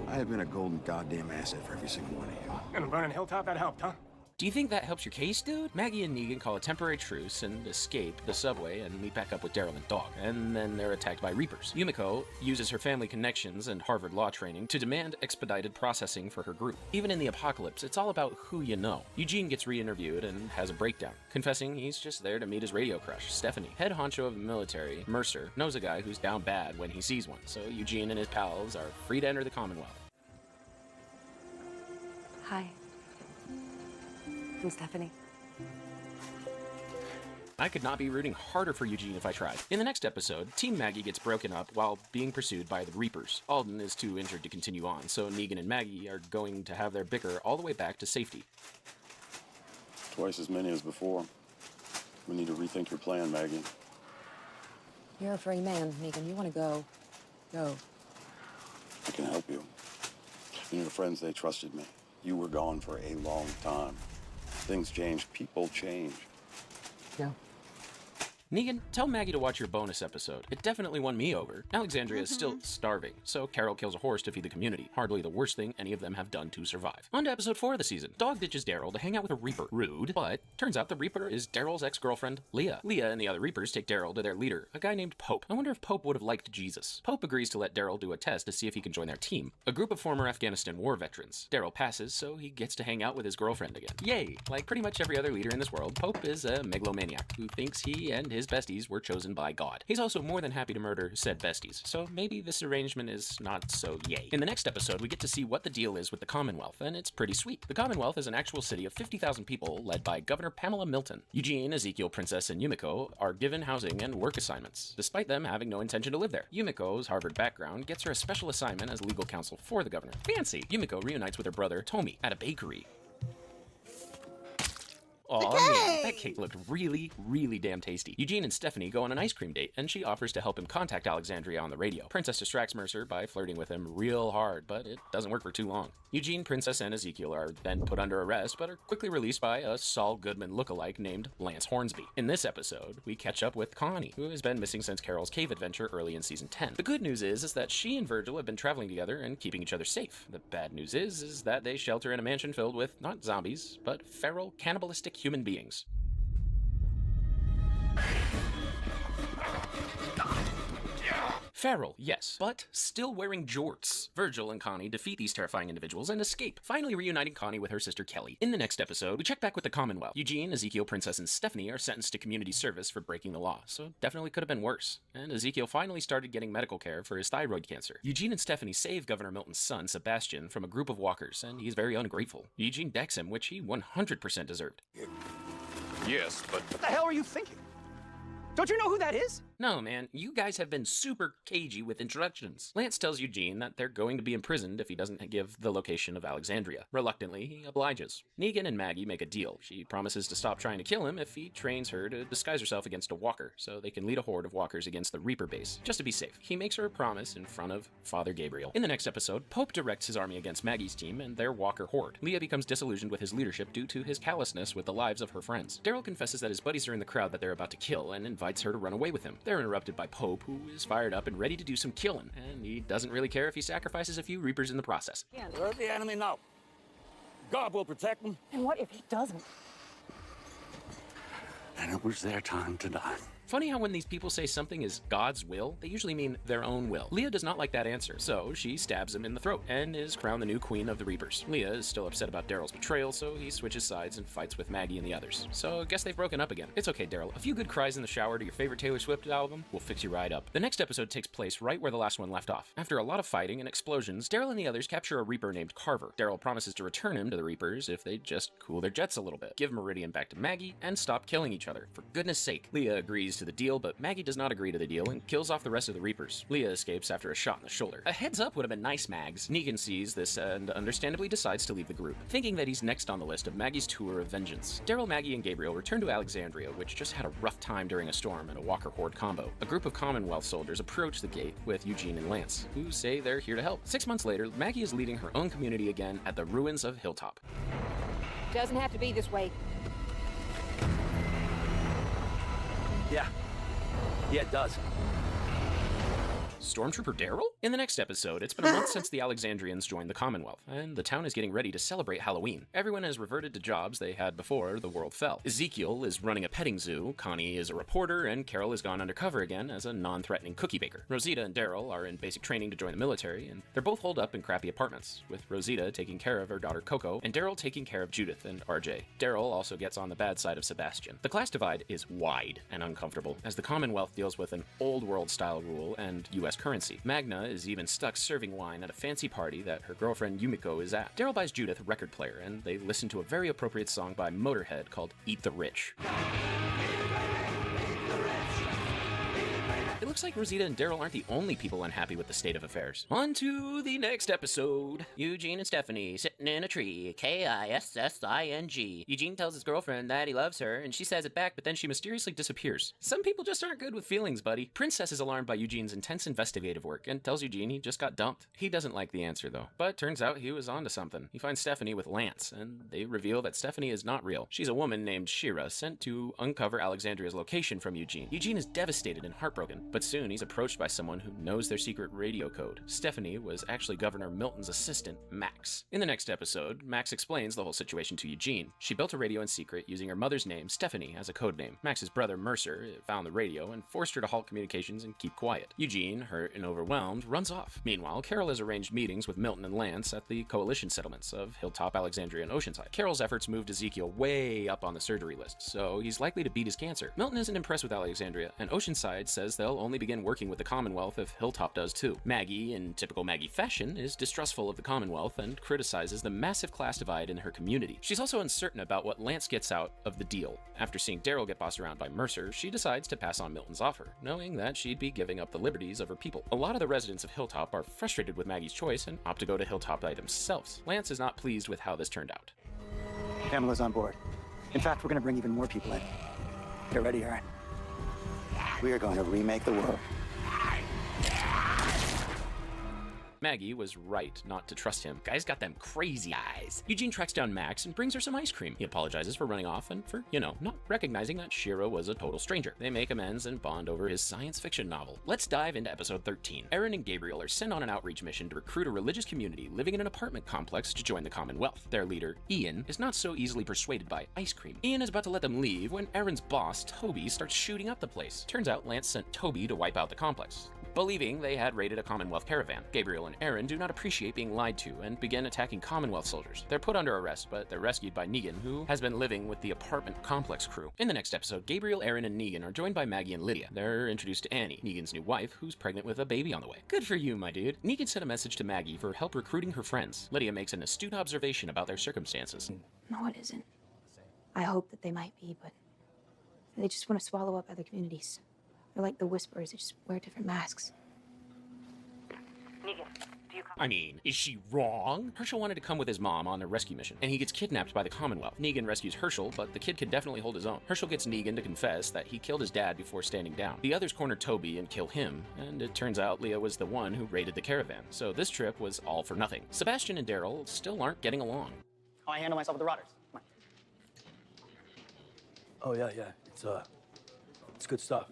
Speaker 15: I have been a golden goddamn asset for every single one of you.
Speaker 10: And learning Hilltop that helped, huh?
Speaker 3: Do you think that helps your case, dude? Maggie and Negan call a temporary truce and escape the subway and meet back up with Daryl and Dog. And then they're attacked by Reapers. Yumiko uses her family connections and Harvard law training to demand expedited processing for her group. Even in the apocalypse, it's all about who you know. Eugene gets re-interviewed and has a breakdown, confessing he's just there to meet his radio crush, Stephanie. Head honcho of the military, Mercer, knows a guy who's down bad when he sees one, so Eugene and his pals are free to enter the Commonwealth.
Speaker 9: Hi. I'm Stephanie.
Speaker 3: I could not be rooting harder for Eugene if I tried. In the next episode, Team Maggie gets broken up while being pursued by the Reapers. Alden is too injured to continue on, so Negan and Maggie are going to have their bicker all the way back to safety.
Speaker 19: Twice as many as before. We need to rethink your plan, Maggie.
Speaker 9: You're a free man, Negan. You want to go. Go.
Speaker 19: I can help you. Your friends, they trusted me. You were gone for a long time. Things change. People change.
Speaker 9: No.
Speaker 3: Negan, tell Maggie to watch your bonus episode. It definitely won me over. Alexandria is still starving, so Carol kills a horse to feed the community. Hardly the worst thing any of them have done to survive. On to episode 4 of the season. Dog ditches Daryl to hang out with a Reaper. Rude, but turns out the Reaper is Daryl's ex-girlfriend, Leah. Leah and the other Reapers take Daryl to their leader, a guy named Pope. I wonder if Pope would have liked Jesus. Pope agrees to let Daryl do a test to see if he can join their team. A group of former Afghanistan war veterans. Daryl passes, so he gets to hang out with his girlfriend again. Yay! Like pretty much every other leader in this world, Pope is a megalomaniac who thinks he and his besties were chosen by God. He's also more than happy to murder said besties, so maybe this arrangement is not so yay. In the next episode, we get to see what the deal is with the Commonwealth, and it's pretty sweet. The Commonwealth is an actual city of 50,000 people led by Governor Pamela Milton. Eugene, Ezekiel, Princess, and Yumiko are given housing and work assignments, despite them having no intention to live there. Yumiko's Harvard background gets her a special assignment as legal counsel for the governor. Fancy! Yumiko reunites with her brother, Tomi, at a bakery. Aw, man, that cake looked really, really damn tasty. Eugene and Stephanie go on an ice cream date, and she offers to help him contact Alexandria on the radio. Princess distracts Mercer by flirting with him real hard, but it doesn't work for too long. Eugene, Princess, and Ezekiel are then put under arrest, but are quickly released by a Saul Goodman lookalike named Lance Hornsby. In this episode, we catch up with Connie, who has been missing since Carol's cave adventure early in season 10. The good news is that she and Virgil have been traveling together and keeping each other safe. The bad news is that they shelter in a mansion filled with not zombies, but feral, cannibalistic human beings. Feral, yes, but still wearing jorts. Virgil and Connie defeat these terrifying individuals and escape, finally reuniting Connie with her sister Kelly. In the next episode, we check back with the Commonwealth. Eugene, Ezekiel, Princess, and Stephanie are sentenced to community service for breaking the law, so definitely could have been worse. And Ezekiel finally started getting medical care for his thyroid cancer. Eugene and Stephanie save Governor Milton's son, Sebastian, from a group of walkers, and he's very ungrateful. Eugene decks him, which he 100% deserved.
Speaker 14: Yes, but...
Speaker 10: What the hell are you thinking? Don't you know who that is?
Speaker 3: No, man, you guys have been super cagey with introductions. Lance tells Eugene that they're going to be imprisoned if he doesn't give the location of Alexandria. Reluctantly, he obliges. Negan and Maggie make a deal. She promises to stop trying to kill him if he trains her to disguise herself against a walker, so they can lead a horde of walkers against the Reaper base, just to be safe. He makes her a promise in front of Father Gabriel. In the next episode, Pope directs his army against Maggie's team and their walker horde. Leah becomes disillusioned with his leadership due to his callousness with the lives of her friends. Daryl confesses that his buddies are in the crowd that they're about to kill and invites her to run away with him. They're interrupted by Pope, who is fired up and ready to do some killing, and he doesn't really care if he sacrifices a few Reapers in the process.
Speaker 10: Let the enemy know. God will protect them.
Speaker 7: And what if he doesn't?
Speaker 10: And it was their time to die.
Speaker 3: Funny how when these people say something is God's will, they usually mean their own will. Leah does not like that answer, so she stabs him in the throat and is crowned the new queen of the Reapers. Leah is still upset about Daryl's betrayal, so he switches sides and fights with Maggie and the others. So I guess they've broken up again. It's okay, Daryl. A few good cries in the shower to your favorite Taylor Swift album will fix you right up. The next episode takes place right where the last one left off. After a lot of fighting and explosions, Daryl and the others capture a Reaper named Carver. Daryl promises to return him to the Reapers if they just cool their jets a little bit, give Meridian back to Maggie, and stop killing each other. For goodness sake. Leah agrees to the deal, but Maggie does not agree to the deal and kills off the rest of the Reapers. Leah escapes after a shot in the shoulder. A heads up would have been nice, Mags. Negan sees this and understandably decides to leave the group, thinking that he's next on the list of Maggie's tour of vengeance. Daryl, Maggie, and Gabriel return to Alexandria, which just had a rough time during a storm and a Walker Horde combo. A group of Commonwealth soldiers approach the gate with Eugene and Lance, who say they're here to help. 6 months later, Maggie is leading her own community again at the ruins of Hilltop.
Speaker 12: Doesn't have to be this way.
Speaker 10: Yeah, it does.
Speaker 3: Stormtrooper Daryl? In the next episode, it's been a month since the Alexandrians joined the Commonwealth, and the town is getting ready to celebrate Halloween. Everyone has reverted to jobs they had before the world fell. Ezekiel is running a petting zoo, Connie is a reporter, and Carol has gone undercover again as a non-threatening cookie baker. Rosita and Daryl are in basic training to join the military, and they're both holed up in crappy apartments, with Rosita taking care of her daughter Coco, and Daryl taking care of Judith and RJ. Daryl also gets on the bad side of Sebastian. The class divide is wide and uncomfortable, as the Commonwealth deals with an old world-style rule and U.S. currency. Magna is even stuck serving wine at a fancy party that her girlfriend Yumiko is at. Daryl buys Judith a record player, and they listen to a very appropriate song by Motorhead called Eat the Rich. It looks like Rosita and Daryl aren't the only people unhappy with the state of affairs. On to the next episode. Eugene and Stephanie sitting in a tree. K-I-S-S-I-N-G. Eugene tells his girlfriend that he loves her, and she says it back, but then she mysteriously disappears. Some people just aren't good with feelings, buddy. Princess is alarmed by Eugene's intense investigative work and tells Eugene he just got dumped. He doesn't like the answer, though. But turns out he was onto something. He finds Stephanie with Lance, and they reveal that Stephanie is not real. She's a woman named Shira, sent to uncover Alexandria's location from Eugene. Eugene is devastated and heartbroken, but soon he's approached by someone who knows their secret radio code. Stephanie was actually Governor Milton's assistant, Max. In the next episode, Max explains the whole situation to Eugene. She built a radio in secret using her mother's name, Stephanie, as a code name. Max's brother, Mercer, found the radio and forced her to halt communications and keep quiet. Eugene, hurt and overwhelmed, runs off. Meanwhile, Carol has arranged meetings with Milton and Lance at the coalition settlements of Hilltop, Alexandria, and Oceanside. Carol's efforts moved Ezekiel way up on the surgery list, so he's likely to beat his cancer. Milton isn't impressed with Alexandria, and Oceanside says they'll only begin working with the Commonwealth if Hilltop does too. Maggie, in typical Maggie fashion, is distrustful of the Commonwealth and criticizes the massive class divide in her community. She's also uncertain about what Lance gets out of the deal. After seeing Daryl get bossed around by Mercer, she decides to pass on Milton's offer, knowing that she'd be giving up the liberties of her people. A lot of the residents of Hilltop are frustrated with Maggie's choice and opt to go to Hilltop by themselves. Lance is not pleased with how this turned out.
Speaker 10: Pamela's on board. In fact, we're going to bring even more people in. Get ready, Aaron. We are going to remake the world.
Speaker 3: Maggie was right not to trust him. Guy's got them crazy eyes. Eugene tracks down Max and brings her some ice cream. He apologizes for running off and for, not recognizing that Shira was a total stranger. They make amends and bond over his science fiction novel. Let's dive into episode 13. Aaron and Gabriel are sent on an outreach mission to recruit a religious community living in an apartment complex to join the Commonwealth. Their leader, Ian, is not so easily persuaded by ice cream. Ian is about to let them leave when Aaron's boss, Toby, starts shooting up the place. Turns out Lance sent Toby to wipe out the complex, believing they had raided a Commonwealth caravan. Gabriel and Aaron do not appreciate being lied to and begin attacking Commonwealth soldiers. They're put under arrest, but they're rescued by Negan, who has been living with the apartment complex crew. In the next episode, Gabriel, Aaron, and Negan are joined by Maggie and Lydia. They're introduced to Annie, Negan's new wife, who's pregnant with a baby on the way. Good for you, my dude. Negan sent a message to Maggie for help recruiting her friends. Lydia makes an astute observation about their circumstances.
Speaker 20: No, it isn't. I hope that they might be, but they just want to swallow up other communities. They're like the Whisperers, they just wear different masks.
Speaker 3: Negan, I mean, is she wrong? Herschel wanted to come with his mom on a rescue mission, and he gets kidnapped by the Commonwealth. Negan rescues Herschel, but the kid can definitely hold his own. Herschel gets Negan to confess that he killed his dad before standing down. The others corner Toby and kill him, and it turns out Leah was the one who raided the caravan. So this trip was all for nothing. Sebastian and Daryl still aren't getting along.
Speaker 8: How I handle myself with the rotters. Come on. Oh, yeah. It's good stuff.